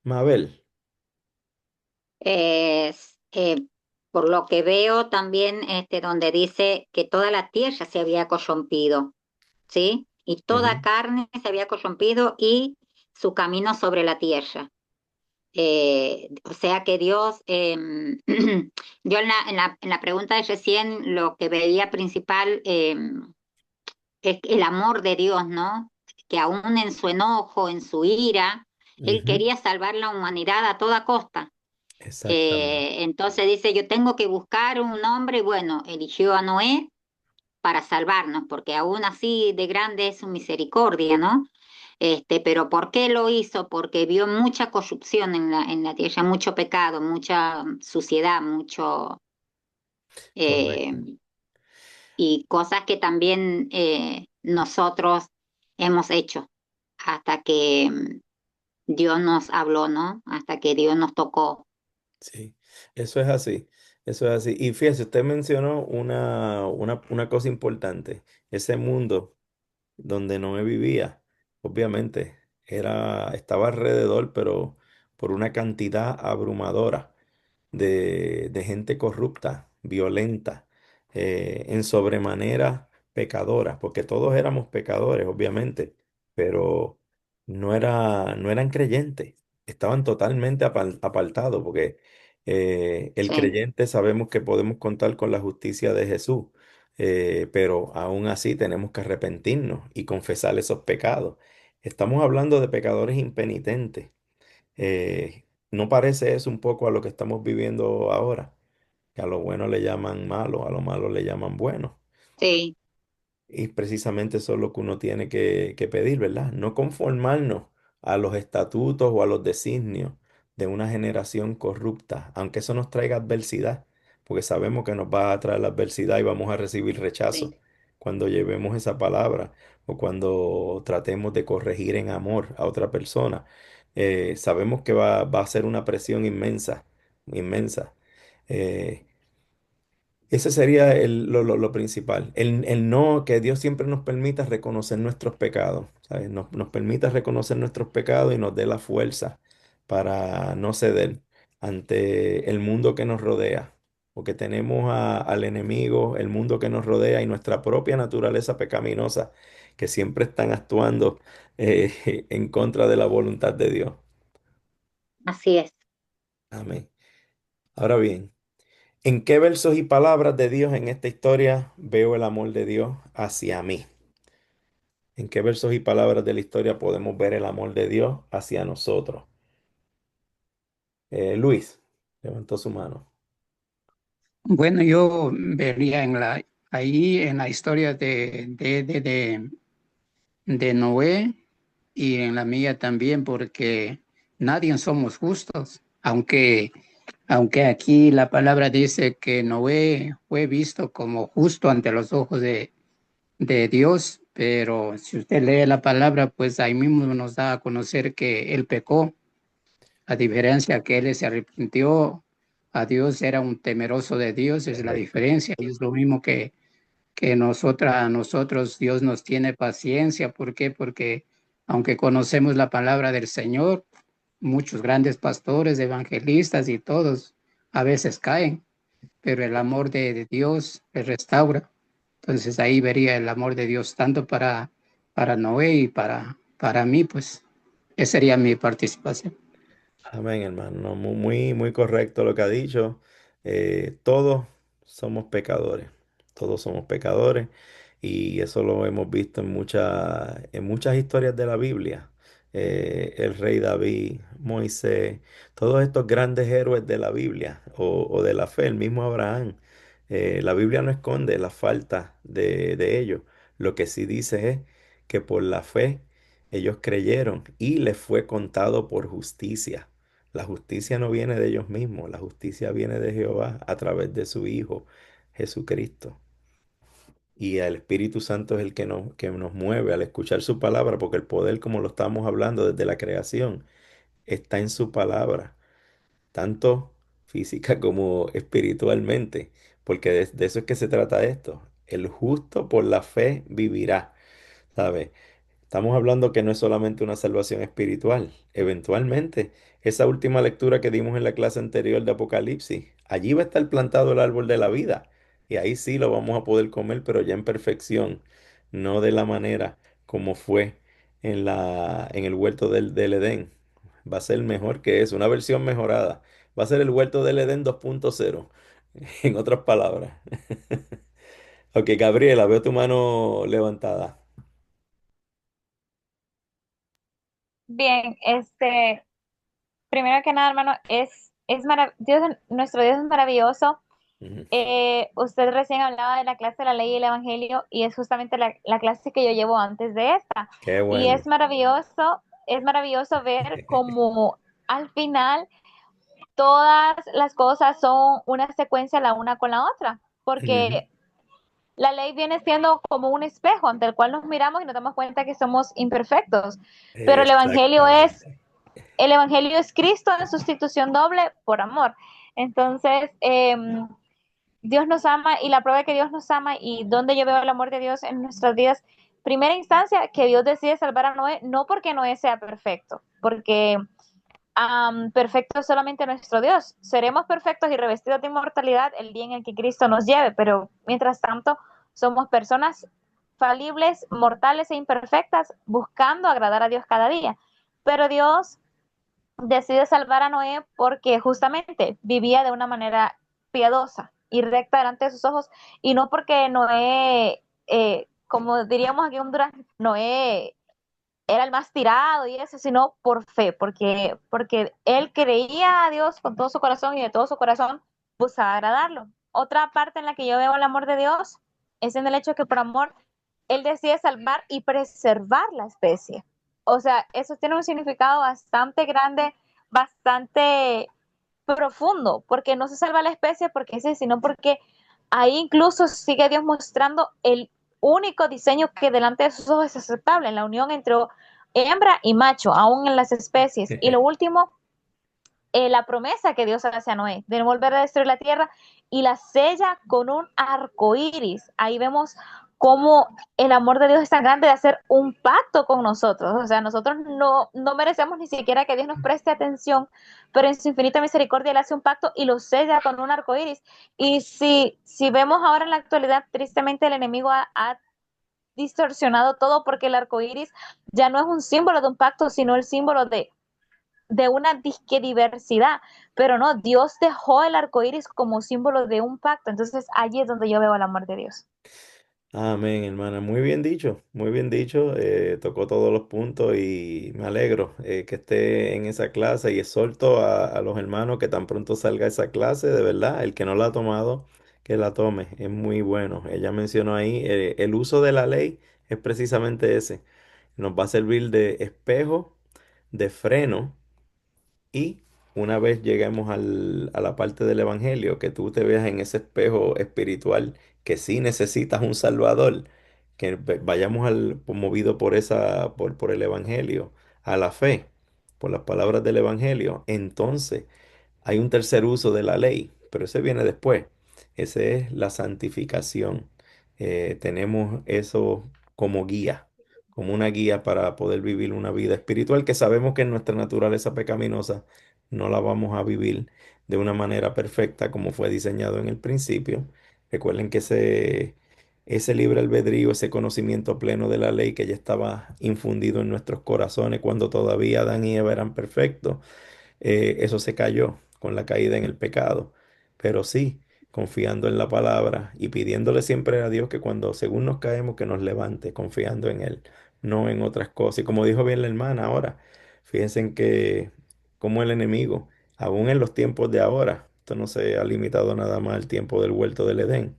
Mabel. Es, por lo que veo también donde dice que toda la tierra se había corrompido, ¿sí? Y toda Ujú. carne se había corrompido y su camino sobre la tierra. O sea que Dios, yo en la pregunta de recién lo que veía principal es el amor de Dios, ¿no? Que aún en su enojo, en su ira, Él Ujú. quería salvar la humanidad a toda costa. Exactamente. Entonces dice, yo tengo que buscar un hombre, y bueno, eligió a Noé para salvarnos, porque aún así de grande es su misericordia, ¿no? Pero ¿por qué lo hizo? Porque vio mucha corrupción en la tierra, mucho pecado, mucha suciedad, mucho, Correcto. eh, y cosas que también nosotros hemos hecho hasta que Dios nos habló, ¿no? Hasta que Dios nos tocó. Sí, eso es así. Eso es así. Y fíjese, usted mencionó una cosa importante. Ese mundo donde Noé vivía, obviamente, estaba alrededor, pero por una cantidad abrumadora de gente corrupta, violenta, en sobremanera pecadora, porque todos éramos pecadores, obviamente, pero no eran creyentes, estaban totalmente apartados, porque el Sí, creyente sabemos que podemos contar con la justicia de Jesús, pero aún así tenemos que arrepentirnos y confesar esos pecados. Estamos hablando de pecadores impenitentes. ¿No parece eso un poco a lo que estamos viviendo ahora? Que a lo bueno le llaman malo, a lo malo le llaman bueno. sí, Y precisamente eso es lo que uno tiene que pedir, ¿verdad? No conformarnos a los estatutos o a los designios de una generación corrupta, aunque eso nos traiga adversidad, porque sabemos que nos va a traer la adversidad y vamos a recibir rechazo sí, cuando llevemos esa palabra o cuando tratemos de corregir en amor a otra persona. Sabemos que va a ser una presión inmensa, inmensa. Eh, Ese sería lo principal. El no, que Dios siempre nos permita reconocer nuestros pecados, ¿sabes? Nos permita reconocer nuestros pecados y nos dé la fuerza para no ceder ante el mundo que nos rodea. porque tenemos al enemigo, el mundo que nos rodea y nuestra propia naturaleza pecaminosa, que siempre están actuando en contra de la voluntad de Dios. Así es. Amén. Ahora bien, ¿en qué versos y palabras de Dios en esta historia veo el amor de Dios hacia mí? ¿En qué versos y palabras de la historia podemos ver el amor de Dios hacia nosotros? Luis levantó su mano. Bueno, yo vería ahí en la historia de Noé y en la mía también, porque nadie somos justos, aunque aquí la palabra dice que Noé fue visto como justo ante los ojos de Dios, pero si usted lee la palabra, pues ahí mismo nos da a conocer que él pecó, a diferencia que él se arrepintió a Dios, era un temeroso de Dios, es la Correcto. diferencia, y es lo mismo que a nosotros Dios nos tiene paciencia. ¿Por qué? Porque aunque conocemos la palabra del Señor, muchos grandes pastores, evangelistas y todos a veces caen, pero el amor de Dios les restaura. Entonces ahí vería el amor de Dios tanto para Noé y para mí, pues esa sería mi participación. Amén, hermano. No, muy correcto lo que ha dicho. Todos somos pecadores. Todos somos pecadores. Y eso lo hemos visto en muchas historias de la Biblia. El rey David, Moisés, todos estos grandes héroes de la Biblia o de la fe, el mismo Abraham. La Biblia no esconde la falta de ellos. Lo que sí dice es que por la fe ellos creyeron y les fue contado por justicia. La justicia no viene de ellos mismos, la justicia viene de Jehová a través de su Hijo, Jesucristo. Y el Espíritu Santo es el que nos mueve al escuchar su palabra, porque el poder, como lo estamos hablando desde la creación, está en su palabra, tanto física como espiritualmente, porque de eso es que se trata esto. El justo por la fe vivirá, ¿sabes? Estamos hablando que no es solamente una salvación espiritual. Eventualmente, esa última lectura que dimos en la clase anterior de Apocalipsis, allí va a estar plantado el árbol de la vida. Y ahí sí lo vamos a poder comer, pero ya en perfección, no de la manera como fue en el huerto del Edén. Va a ser mejor que eso, una versión mejorada. Va a ser el huerto del Edén 2.0, en otras palabras. Ok, Gabriela, veo tu mano levantada. Bien, primero que nada, hermano, nuestro Dios es maravilloso. Ujú. Usted recién hablaba de la clase de la ley y el evangelio y es justamente la clase que yo llevo antes de esta. Qué Y bueno. es maravilloso ver cómo al final todas las cosas son una secuencia la una con la otra, Ujú. porque la ley viene siendo como un espejo ante el cual nos miramos y nos damos cuenta que somos imperfectos, pero Exactamente. el evangelio es Cristo en sustitución doble por amor. Entonces, Dios nos ama y la prueba de que Dios nos ama y donde yo veo el amor de Dios en nuestras vidas, primera instancia, que Dios decide salvar a Noé, no porque Noé sea perfecto, porque perfecto es solamente nuestro Dios. Seremos perfectos y revestidos de inmortalidad el día en el que Cristo nos lleve, pero mientras tanto somos personas falibles, mortales e imperfectas, buscando agradar a Dios cada día. Pero Dios decide salvar a Noé porque justamente vivía de una manera piadosa y recta delante de sus ojos, y no porque Noé, como diríamos aquí en Honduras, Noé era el más tirado y eso, sino por fe, porque él creía a Dios con todo su corazón y de todo su corazón buscaba agradarlo. Otra parte en la que yo veo el amor de Dios es en el hecho que por amor él decide salvar y preservar la especie. O sea, eso tiene un significado bastante grande, bastante profundo, porque no se salva la especie porque sí, sino porque ahí incluso sigue Dios mostrando el único diseño que delante de sus ojos es aceptable, en la unión entre hembra y macho, aún en las especies. Y lo último, la promesa que Dios hace a Noé de no volver a destruir la tierra y la sella con un arco iris. Ahí vemos cómo el amor de Dios es tan grande de hacer un pacto con nosotros. O sea, nosotros no merecemos ni siquiera que Dios nos preste atención, pero en su infinita misericordia Él hace un pacto y lo sella con un arco iris. Y si vemos ahora en la actualidad, tristemente el enemigo ha distorsionado todo porque el arco iris ya no es un símbolo de un pacto, sino el símbolo de una disque diversidad, pero no, Dios dejó el arco iris como símbolo de un pacto, entonces allí es donde yo veo el amor de Dios. Amén, hermana. Muy bien dicho, muy bien dicho. Tocó todos los puntos y me alegro que esté en esa clase y exhorto a los hermanos que tan pronto salga esa clase, de verdad, el que no la ha tomado, que la tome. Es muy bueno. Ella mencionó ahí, el uso de la ley es precisamente ese. Nos va a servir de espejo, de freno. Y una vez lleguemos a la parte del Evangelio, que tú te veas en ese espejo espiritual, que sí necesitas un Salvador, que vayamos movido por el Evangelio, a la fe, por las palabras del Evangelio, entonces hay un tercer uso de la ley, pero ese viene después. Ese es la santificación. Tenemos eso como guía, como una guía para poder vivir una vida espiritual que sabemos que en nuestra naturaleza pecaminosa no la vamos a vivir de una manera perfecta como fue diseñado en el principio. Recuerden que ese libre albedrío, ese conocimiento pleno de la ley que ya estaba infundido en nuestros corazones cuando todavía Adán y Eva eran perfectos, eso se cayó con la caída en el pecado. Pero sí, confiando en la palabra y pidiéndole siempre a Dios que cuando según nos caemos, que nos levante, confiando en Él, no en otras cosas. Y como dijo bien la hermana ahora, fíjense en que como el enemigo, aún en los tiempos de ahora, esto no se ha limitado nada más al tiempo del huerto del Edén,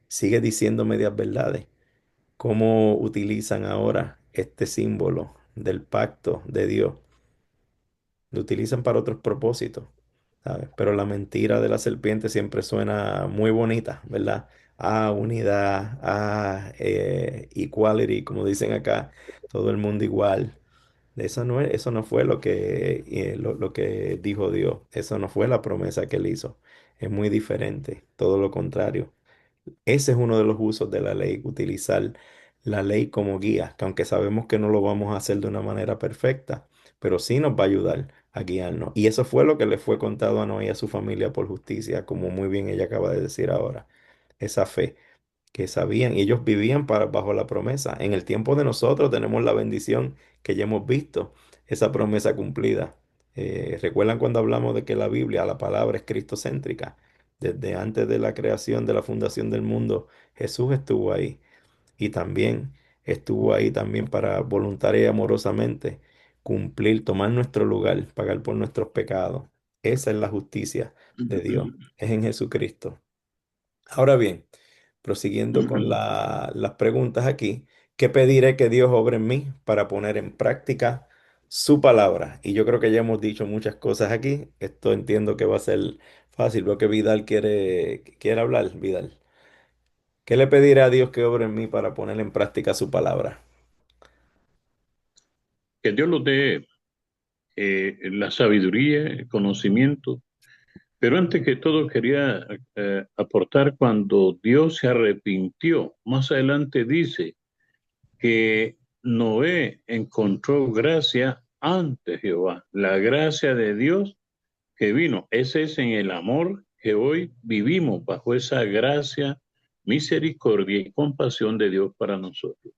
sigue diciendo medias verdades. Cómo utilizan ahora este símbolo del pacto de Dios, lo utilizan para otros propósitos, ¿sabes? Pero la mentira de la serpiente siempre suena muy bonita, ¿verdad? Unidad, equality, como dicen acá, todo el mundo igual. Eso no fue lo que dijo Dios. Eso no fue la promesa que él hizo. Es muy diferente, todo lo contrario. Ese es uno de los usos de la ley, utilizar la ley como guía, que aunque sabemos que no lo vamos a hacer de una manera perfecta, pero sí nos va a ayudar a guiarnos. Y eso fue lo que le fue contado a Noé y a su familia por justicia, como muy bien ella acaba de decir ahora. Esa fe que sabían, y ellos vivían bajo la promesa. En el tiempo de nosotros tenemos la bendición que ya hemos visto, esa promesa cumplida. ¿Recuerdan cuando hablamos de que la Biblia, la palabra es cristocéntrica? Desde antes de la creación, de la fundación del mundo, Jesús estuvo ahí y también estuvo ahí también para voluntaria y amorosamente cumplir, tomar nuestro lugar, pagar por nuestros pecados. Esa es la justicia de Dios, es en Jesucristo. Ahora bien, prosiguiendo con las preguntas aquí, ¿qué pediré que Dios obre en mí para poner en práctica su palabra? Y yo creo que ya hemos dicho muchas cosas aquí. Esto entiendo que va a ser fácil. Veo que Vidal quiere hablar. Vidal, ¿qué le pediré a Dios que obre en mí para poner en práctica su palabra? Que Dios nos dé la sabiduría, el conocimiento. Pero antes que todo quería aportar cuando Dios se arrepintió. Más adelante dice que Noé encontró gracia ante Jehová. La gracia de Dios que vino. Ese es en el amor que hoy vivimos, bajo esa gracia, misericordia y compasión de Dios para nosotros.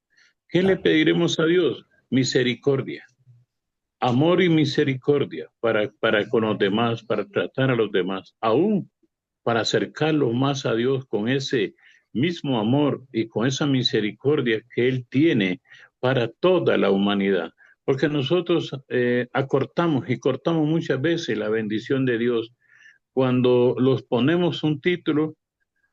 ¿Qué le Amén. pediremos a Dios? Misericordia, amor y misericordia para con los demás, para tratar a los demás, aún para acercarlos más a Dios con ese mismo amor y con esa misericordia que Él tiene para toda la humanidad. Porque nosotros acortamos y cortamos muchas veces la bendición de Dios cuando los ponemos un título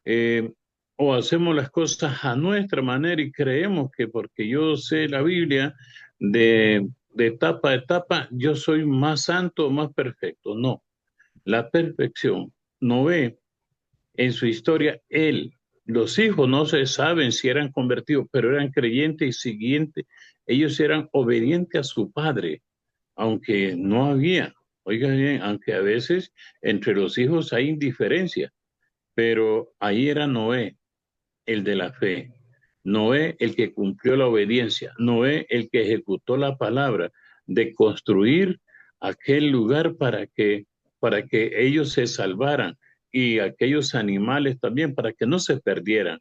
eh, o hacemos las cosas a nuestra manera y creemos que porque yo sé la Biblia de etapa a etapa, yo soy más santo o más perfecto. No, la perfección no ve en su historia él. Los hijos no se saben si eran convertidos, pero eran creyentes y siguientes. Ellos eran obedientes a su padre, aunque no había, oiga bien, aunque a veces entre los hijos hay indiferencia, pero ahí era Noé, el de la fe. Noé el que cumplió la obediencia, Noé el que ejecutó la palabra de construir aquel lugar para que ellos se salvaran y aquellos animales también para que no se perdieran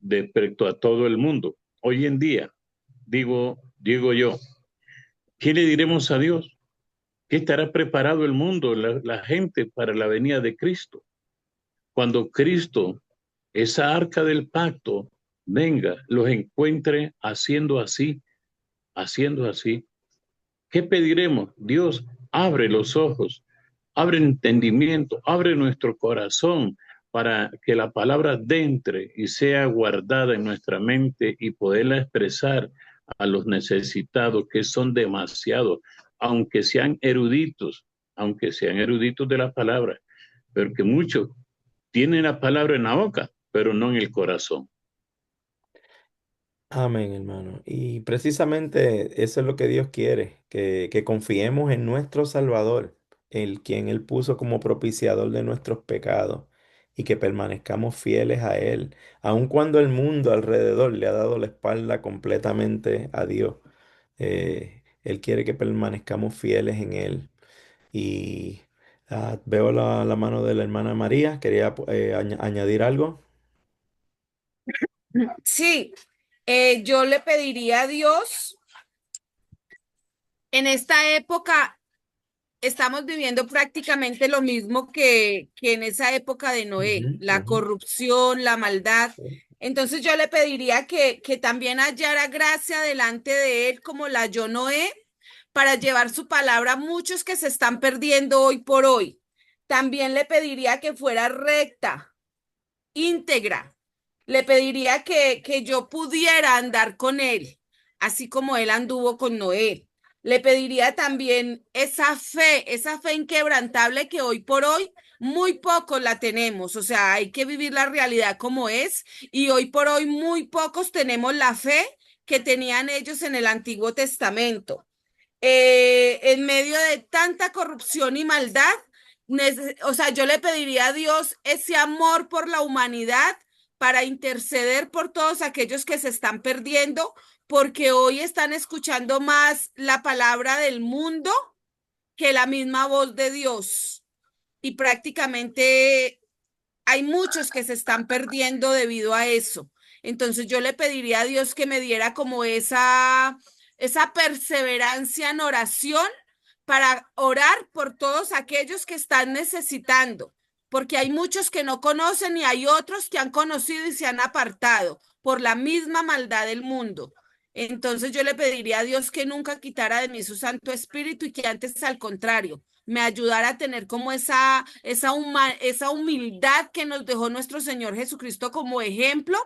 respecto a todo el mundo. Hoy en día, digo yo, ¿qué le diremos a Dios? ¿Qué estará preparado el mundo, la gente para la venida de Cristo? Cuando Cristo, esa arca del pacto, venga, los encuentre haciendo así. ¿Qué pediremos? Dios, abre los ojos, abre el entendimiento, abre nuestro corazón para que la palabra entre y sea guardada en nuestra mente y poderla expresar a los necesitados, que son demasiados, aunque sean eruditos de la palabra, pero que muchos tienen la palabra en la boca, pero no en el corazón. Amén, hermano. Y precisamente eso es lo que Dios quiere, que confiemos en nuestro Salvador, el quien Él puso como propiciador de nuestros pecados, y que permanezcamos fieles a Él, aun cuando el mundo alrededor le ha dado la espalda completamente a Dios. Él quiere que permanezcamos fieles en Él. Y veo la mano de la hermana María. Quería añadir algo. Sí, yo le pediría a Dios en esta época. Estamos viviendo prácticamente lo mismo que en esa época de Ujú, Noé, la ujú. corrupción, la maldad. Entonces yo le pediría que también hallara gracia delante de él como la halló Noé para llevar su palabra a muchos que se están perdiendo hoy por hoy. También le pediría que fuera recta, íntegra. Le pediría que yo pudiera andar con él, así como él anduvo con Noé. Le pediría también esa fe inquebrantable que hoy por hoy muy pocos la tenemos. O sea, hay que vivir la realidad como es y hoy por hoy muy pocos tenemos la fe que tenían ellos en el Antiguo Testamento. En medio de tanta corrupción y maldad, o sea, yo le pediría a Dios ese amor por la humanidad para interceder por todos aquellos que se están perdiendo, porque hoy están escuchando más la palabra del mundo que la misma voz de Dios. Y prácticamente hay muchos que se están perdiendo debido a eso. Entonces yo le pediría a Dios que me diera como esa perseverancia en oración para orar por todos aquellos que están necesitando, porque hay muchos que no conocen y hay otros que han conocido y se han apartado por la misma maldad del mundo. Entonces yo le pediría a Dios que nunca quitara de mí su Santo Espíritu y que antes al contrario me ayudara a tener como esa humildad que nos dejó nuestro Señor Jesucristo como ejemplo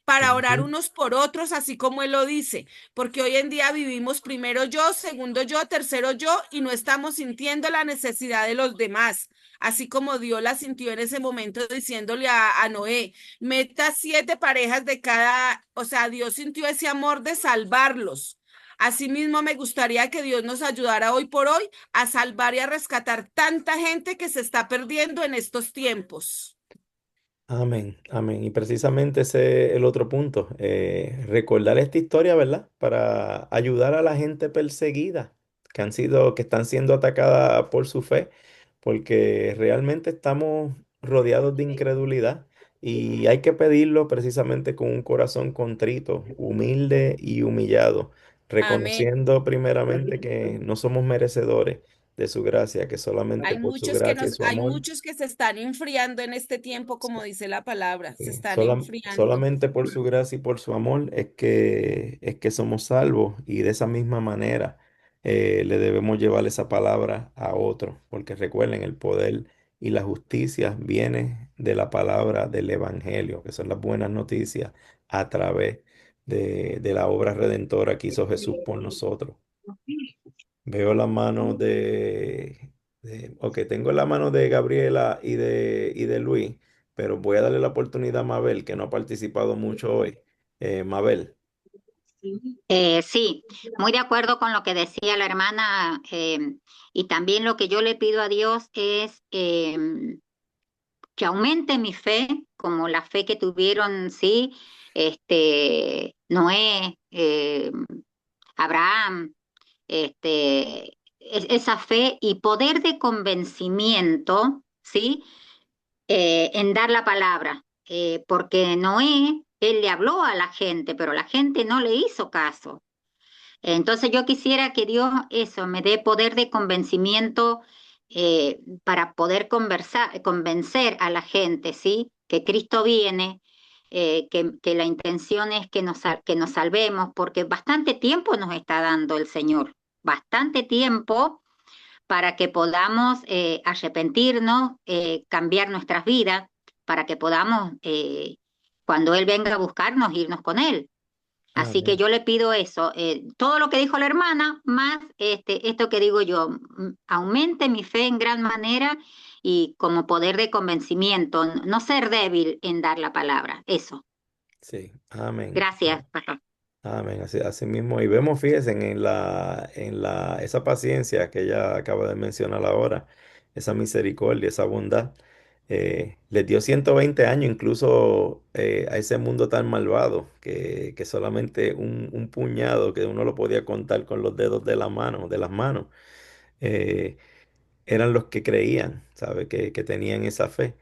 para orar Ujú. unos por otros, así como Él lo dice, porque hoy en día vivimos primero yo, segundo yo, tercero yo y no estamos sintiendo la necesidad de los demás. Así como Dios la sintió en ese momento diciéndole a Noé, meta 7 parejas de cada, o sea, Dios sintió ese amor de salvarlos. Asimismo, me gustaría que Dios nos ayudara hoy por hoy a salvar y a rescatar tanta gente que se está perdiendo en estos tiempos. Amén, amén. Y precisamente ese es el otro punto, recordar esta historia, ¿verdad? Para ayudar a la gente perseguida, que están siendo atacadas por su fe, porque realmente estamos rodeados de incredulidad y hay que pedirlo precisamente con un corazón contrito, humilde y humillado, Amén. reconociendo primeramente que no somos merecedores de su gracia, que solamente por su gracia y su Hay amor. muchos que se están enfriando en este tiempo, como dice la palabra, se Sí, están enfriando. solamente por su gracia y por su amor es que somos salvos y de esa misma manera le debemos llevar esa palabra a otros, porque recuerden, el poder y la justicia viene de la palabra del Evangelio, que son las buenas noticias a través de la obra redentora que hizo Jesús por nosotros. Veo la mano ok, tengo la mano de Gabriela y de Luis, pero voy a darle la oportunidad a Mabel, que no ha participado mucho hoy. Mabel. Sí, muy de acuerdo con lo que decía la hermana, y también lo que yo le pido a Dios es que aumente mi fe, como la fe que tuvieron, sí, Noé, Abraham, esa fe y poder de convencimiento, ¿sí? En dar la palabra, porque Noé, él le habló a la gente, pero la gente no le hizo caso. Entonces yo quisiera que Dios eso me dé poder de convencimiento para poder convencer a la gente, ¿sí? Que Cristo viene, que la intención es que nos salvemos, porque bastante tiempo nos está dando el Señor, bastante tiempo para que podamos arrepentirnos, cambiar nuestras vidas, para que podamos, cuando Él venga a buscarnos, irnos con Él. Así que Amén. yo le pido eso, todo lo que dijo la hermana, más esto que digo yo, aumente mi fe en gran manera y como poder de convencimiento, no ser débil en dar la palabra. Eso. Sí, amén. Gracias, pastor. Amén, así mismo. Y vemos, fíjense, esa paciencia que ella acaba de mencionar ahora, esa misericordia, esa bondad. Les dio 120 años incluso a ese mundo tan malvado que solamente un puñado que uno lo podía contar con los dedos de la mano, de las manos, eh, eran los que creían, ¿sabe? Que tenían esa fe.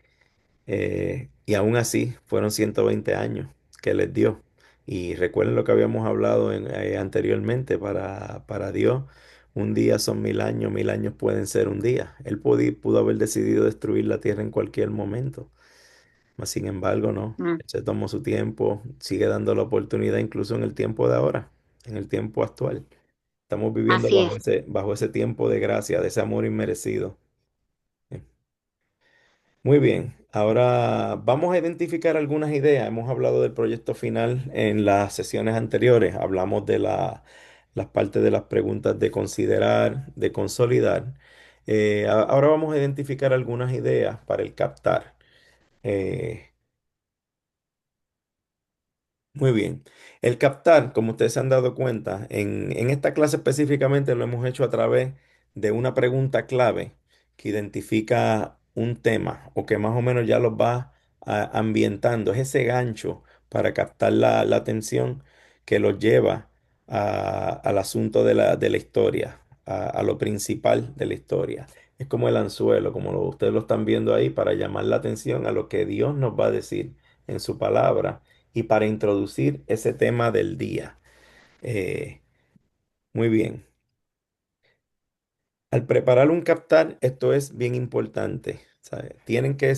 Y aún así fueron 120 años que les dio. Y recuerden lo que habíamos hablado anteriormente, para Dios un día son 1000 años, 1000 años pueden ser un día. Él pudo haber decidido destruir la tierra en cualquier momento, mas sin embargo no. Mm, Él se tomó su tiempo, sigue dando la oportunidad incluso en el tiempo de ahora, en el tiempo actual. Estamos viviendo así es. bajo ese tiempo de gracia, de ese amor inmerecido. Muy bien, ahora vamos a identificar algunas ideas. Hemos hablado del proyecto final en las sesiones anteriores. Hablamos de las partes de las preguntas de considerar, de consolidar. Ahora vamos a identificar algunas ideas para el captar. Eh, Muy bien. El captar, como ustedes se han dado cuenta, en esta clase específicamente lo hemos hecho a través de una pregunta clave que identifica un tema o que más o menos ya los va ambientando. Es ese gancho para captar la atención que los lleva al asunto de la historia, a lo principal de la historia. Es como el anzuelo, como ustedes lo están viendo ahí, para llamar la atención a lo que Dios nos va a decir en su palabra y para introducir ese tema del día. Eh, Muy bien. Al preparar un captar, esto es bien importante. ¿Sabe? Tienen que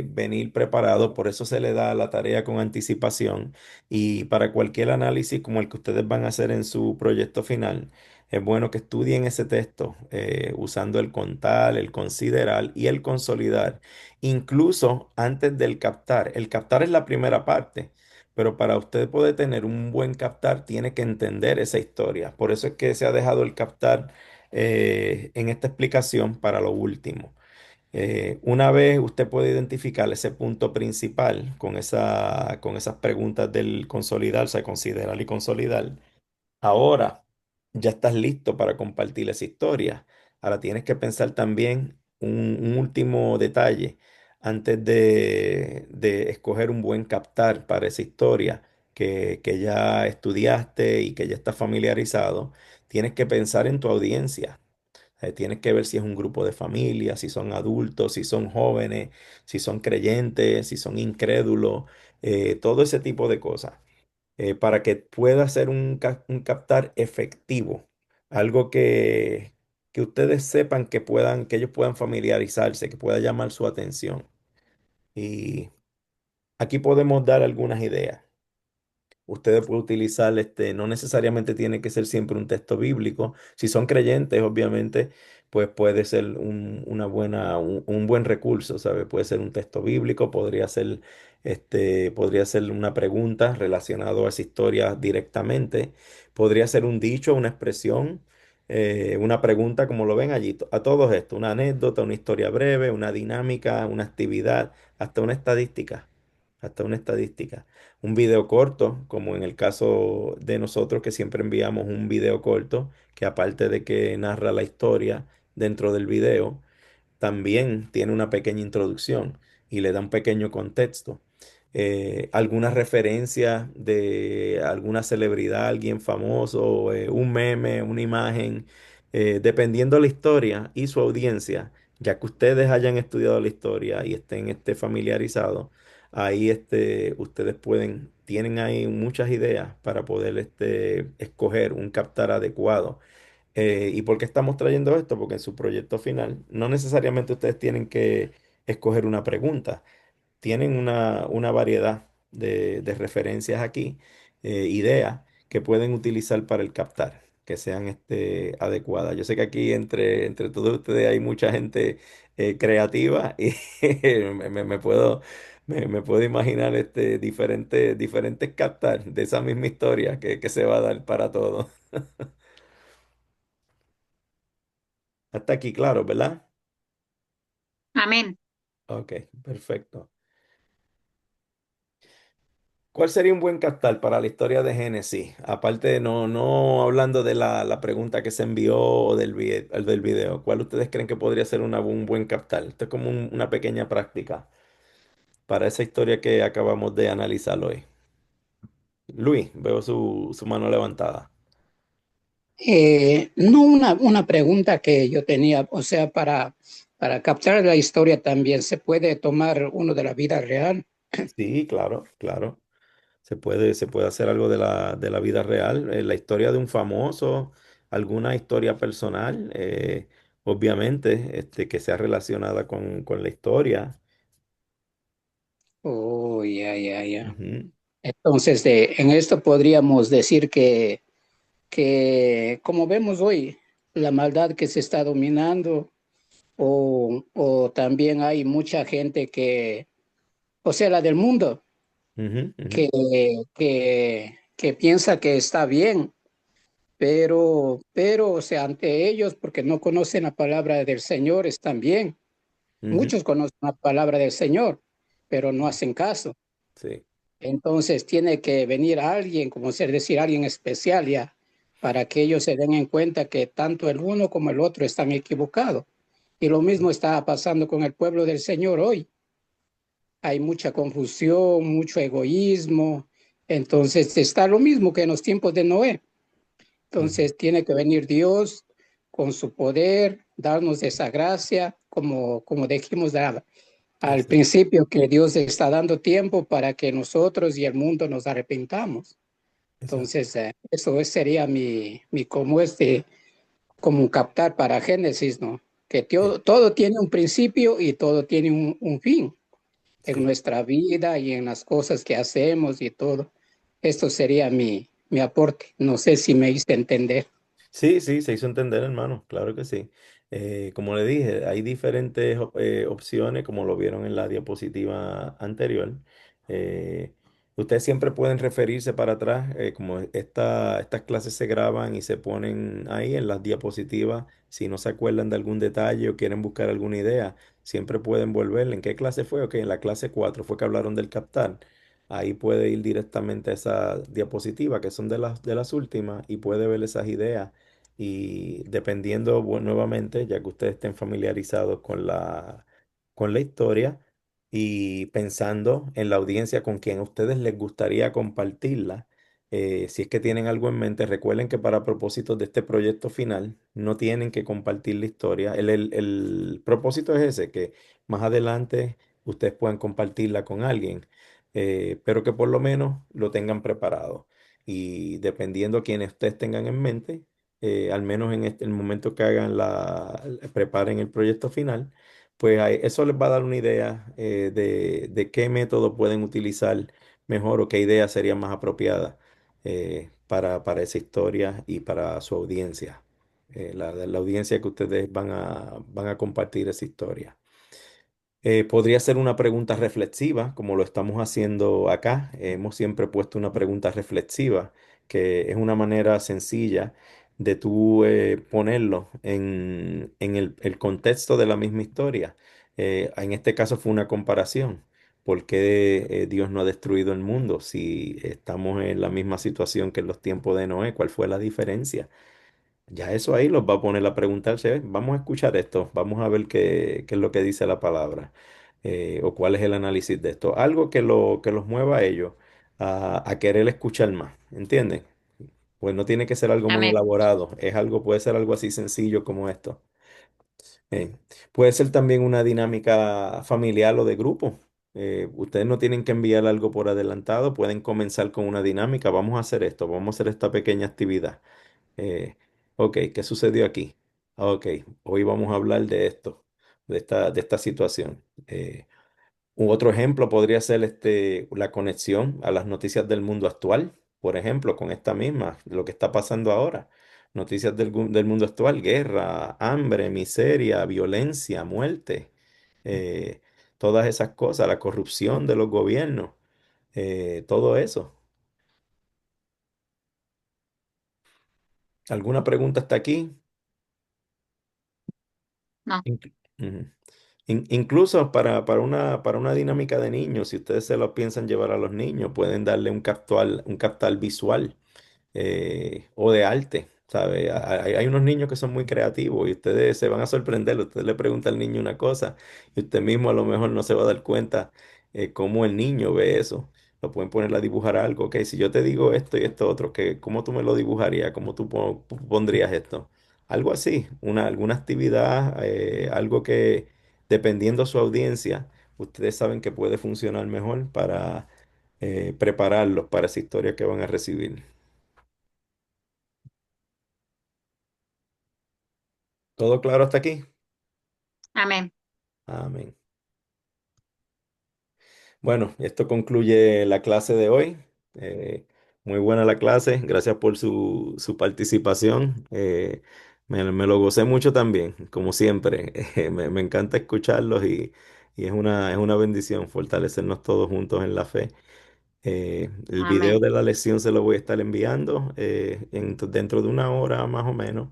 venir preparados, por eso se le da la tarea con anticipación y para cualquier análisis como el que ustedes van a hacer en su proyecto final, es bueno que estudien ese texto usando el contar, el considerar y el consolidar, incluso antes del captar. El captar es la primera parte, pero para usted poder tener un buen captar, tiene que entender esa historia. Por eso es que se ha dejado el captar en esta explicación para lo último. Una vez usted puede identificar ese punto principal con esas preguntas del consolidarse, considerar y consolidar, ahora ya estás listo para compartir esa historia. Ahora tienes que pensar también un último detalle antes de escoger un buen captar para esa historia que ya estudiaste y que ya estás familiarizado. Tienes que pensar en tu audiencia. Tienes que ver si es un grupo de familia, si son adultos, si son jóvenes, si son creyentes, si son incrédulos, todo ese tipo de cosas para que pueda ser un captar efectivo, algo que ustedes sepan que ellos puedan familiarizarse, que pueda llamar su atención. Y aquí podemos dar algunas ideas. Ustedes pueden utilizar, no necesariamente tiene que ser siempre un texto bíblico. Si son creyentes, obviamente, pues puede ser un buen recurso, ¿sabe? Puede ser un texto bíblico, podría ser una pregunta relacionada a esa historia directamente. Podría ser un dicho, una expresión, una pregunta, como lo ven allí, a todos esto, una anécdota, una historia breve, una dinámica, una actividad, hasta una estadística, hasta una estadística un video corto, como en el caso de nosotros que siempre enviamos un video corto, que aparte de que narra la historia dentro del video, también tiene una pequeña introducción y le da un pequeño contexto. alguna referencia de alguna celebridad, alguien famoso, un meme, una imagen, dependiendo la historia y su audiencia, ya que ustedes hayan estudiado la historia y estén familiarizados, ahí ustedes tienen ahí muchas ideas para poder escoger un captar adecuado. ¿Y por qué estamos trayendo esto? Porque en su proyecto final no necesariamente ustedes tienen que escoger una pregunta, tienen una variedad de referencias aquí, ideas que pueden utilizar para el captar, que sean adecuadas. Yo sé que aquí entre todos ustedes hay mucha gente creativa y me puedo imaginar diferentes captar de esa misma historia que se va a dar para todos. Hasta aquí, claro, ¿verdad? Amén. Ok, perfecto. ¿Cuál sería un buen captar para la historia de Génesis? Aparte de no hablando de la pregunta que se envió o el del video, ¿cuál ustedes creen que podría ser un buen captar? Esto es como una pequeña práctica para esa historia que acabamos de analizar hoy. Luis, veo su mano levantada. No una pregunta que yo tenía, o sea, para captar la historia también se puede tomar uno de la vida real. Sí, claro, claro. Se puede hacer algo de la vida real, la historia de un famoso, alguna historia personal, obviamente, que sea relacionada con la historia. Oh, ya, ya, ya. Ujú, Entonces, en esto podríamos decir que, como vemos hoy, la maldad que se está dominando, o también hay mucha gente que, o sea, la del mundo, ujú, ujú, que, que piensa que está bien, o sea, ante ellos, porque no conocen la palabra del Señor, están bien. ujú, Muchos conocen la palabra del Señor, pero no hacen caso. sí, Entonces tiene que venir alguien, como ser decir, alguien especial ya, para que ellos se den en cuenta que tanto el uno como el otro están equivocados. Y lo mismo está pasando con el pueblo del Señor hoy. Hay mucha confusión, mucho egoísmo. Entonces está lo mismo que en los tiempos de Noé. ujú, Entonces tiene que venir Dios con su poder, darnos esa gracia, como dijimos al así, principio, que Dios está dando tiempo para que nosotros y el mundo nos arrepintamos. exacto, Entonces, eso sería mi cómo como captar para Génesis, ¿no? Que sí, todo tiene un principio y todo tiene un fin en sí. nuestra vida y en las cosas que hacemos y todo. Esto sería mi aporte. No sé si me hice entender. Sí, sí, se hizo entender, hermano, claro que sí. Como le dije, hay diferentes opciones, como lo vieron en la diapositiva anterior. Eh, Ustedes siempre pueden referirse para atrás, como estas clases se graban y se ponen ahí en las diapositivas. Si no se acuerdan de algún detalle o quieren buscar alguna idea, siempre pueden volver. ¿En qué clase fue? Ok, en la clase 4 fue que hablaron del captar. Ahí puede ir directamente a esa diapositiva, que son de las últimas, y puede ver esas ideas y dependiendo, bueno, nuevamente, ya que ustedes estén familiarizados con la historia y pensando en la audiencia con quien a ustedes les gustaría compartirla, si es que tienen algo en mente, recuerden que para propósitos de este proyecto final no tienen que compartir la historia. El propósito es ese, que más adelante ustedes puedan compartirla con alguien, pero que por lo menos lo tengan preparado. Y dependiendo quienes ustedes tengan en mente, al menos en el momento que preparen el proyecto final, pues eso les va a dar una idea de qué método pueden utilizar mejor o qué idea sería más apropiada para esa historia y para su audiencia, la audiencia que ustedes van a compartir esa historia. Podría ser una pregunta reflexiva, como lo estamos haciendo acá. Hemos siempre puesto una pregunta reflexiva, que es una manera sencilla de tú ponerlo en el contexto de la misma historia. En este caso fue una comparación. ¿Por qué Dios no ha destruido el mundo si estamos en la misma situación que en los tiempos de Noé? ¿Cuál fue la diferencia? Ya eso ahí los va a poner a preguntarse. Vamos a escuchar esto, vamos a ver qué es lo que dice la palabra. ¿O cuál es el análisis de esto? Algo que los mueva a ellos a querer escuchar más, ¿entienden? Pues no tiene que ser algo muy Amén. elaborado, es algo, puede ser algo así sencillo como esto. Puede ser también una dinámica familiar o de grupo. Ustedes no tienen que enviar algo por adelantado, pueden comenzar con una dinámica. Vamos a hacer esto, vamos a hacer esta pequeña actividad. Eh, ok, ¿qué sucedió aquí? Ok, hoy vamos a hablar de esto, de esta situación. U otro ejemplo podría ser la conexión a las noticias del mundo actual, por ejemplo, con esta misma, lo que está pasando ahora. Noticias del mundo actual, guerra, hambre, miseria, violencia, muerte, eh, todas esas cosas, la corrupción de los gobiernos, todo eso. ¿Alguna pregunta hasta aquí? No. Ujú. Incluso para una dinámica de niños, si ustedes se lo piensan llevar a los niños, pueden darle un captar visual o de arte, ¿sabe? Hay unos niños que son muy creativos y ustedes se van a sorprender. Usted le pregunta al niño una cosa y usted mismo a lo mejor no se va a dar cuenta cómo el niño ve eso. Lo pueden poner a dibujar algo, ok, si yo te digo esto y esto otro, ¿cómo tú me lo dibujarías? ¿Cómo tú pondrías esto? Algo así, alguna actividad, algo que dependiendo su audiencia, ustedes saben que puede funcionar mejor para prepararlos para esa historia que van a recibir. ¿Todo claro hasta aquí? Amén. Amén. Bueno, esto concluye la clase de hoy. Eh, Muy buena la clase. Gracias por su participación. Me lo gocé mucho también, como siempre. Me encanta escucharlos y es una bendición fortalecernos todos juntos en la fe. El video Amén. de la lección se lo voy a estar enviando dentro de una hora más o menos.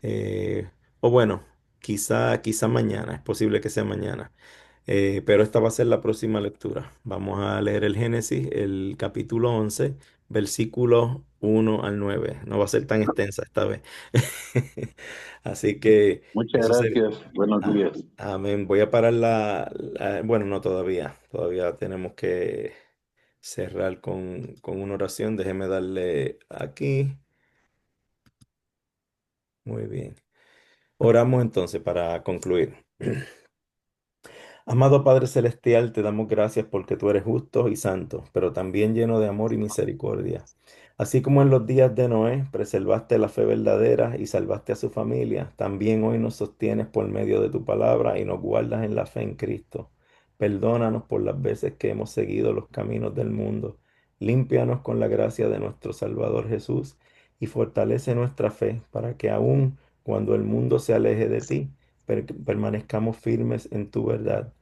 Eh, o bueno, quizá mañana, es posible que sea mañana. Pero esta va a ser la próxima lectura. Vamos a leer el Génesis, el capítulo 11 versículos 1 al 9. No va a ser tan extensa esta vez. Así que Muchas eso sería. gracias. Buenos días. Amén. Voy a parar bueno, no todavía. Todavía tenemos que cerrar con una oración. Déjeme darle aquí. Muy bien. Oramos entonces para concluir. Amado Padre Celestial, te damos gracias porque tú eres justo y santo, pero también lleno de amor y misericordia. Así como en los días de Noé preservaste la fe verdadera y salvaste a su familia, también hoy nos sostienes por medio de tu palabra y nos guardas en la fe en Cristo. Perdónanos por las veces que hemos seguido los caminos del mundo. Límpianos con la gracia de nuestro Salvador Jesús y fortalece nuestra fe para que aun cuando el mundo se aleje de ti, permanezcamos firmes en tu verdad.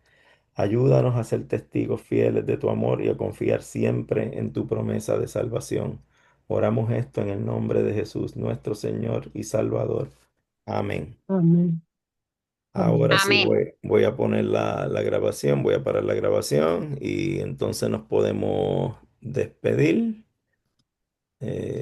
Ayúdanos a ser testigos fieles de tu amor y a confiar siempre en tu promesa de salvación. Oramos esto en el nombre de Jesús, nuestro Señor y Salvador. Amén. Amén. Ahora Amén. sí Amén. voy a poner la grabación, voy a parar la grabación y entonces nos podemos despedir.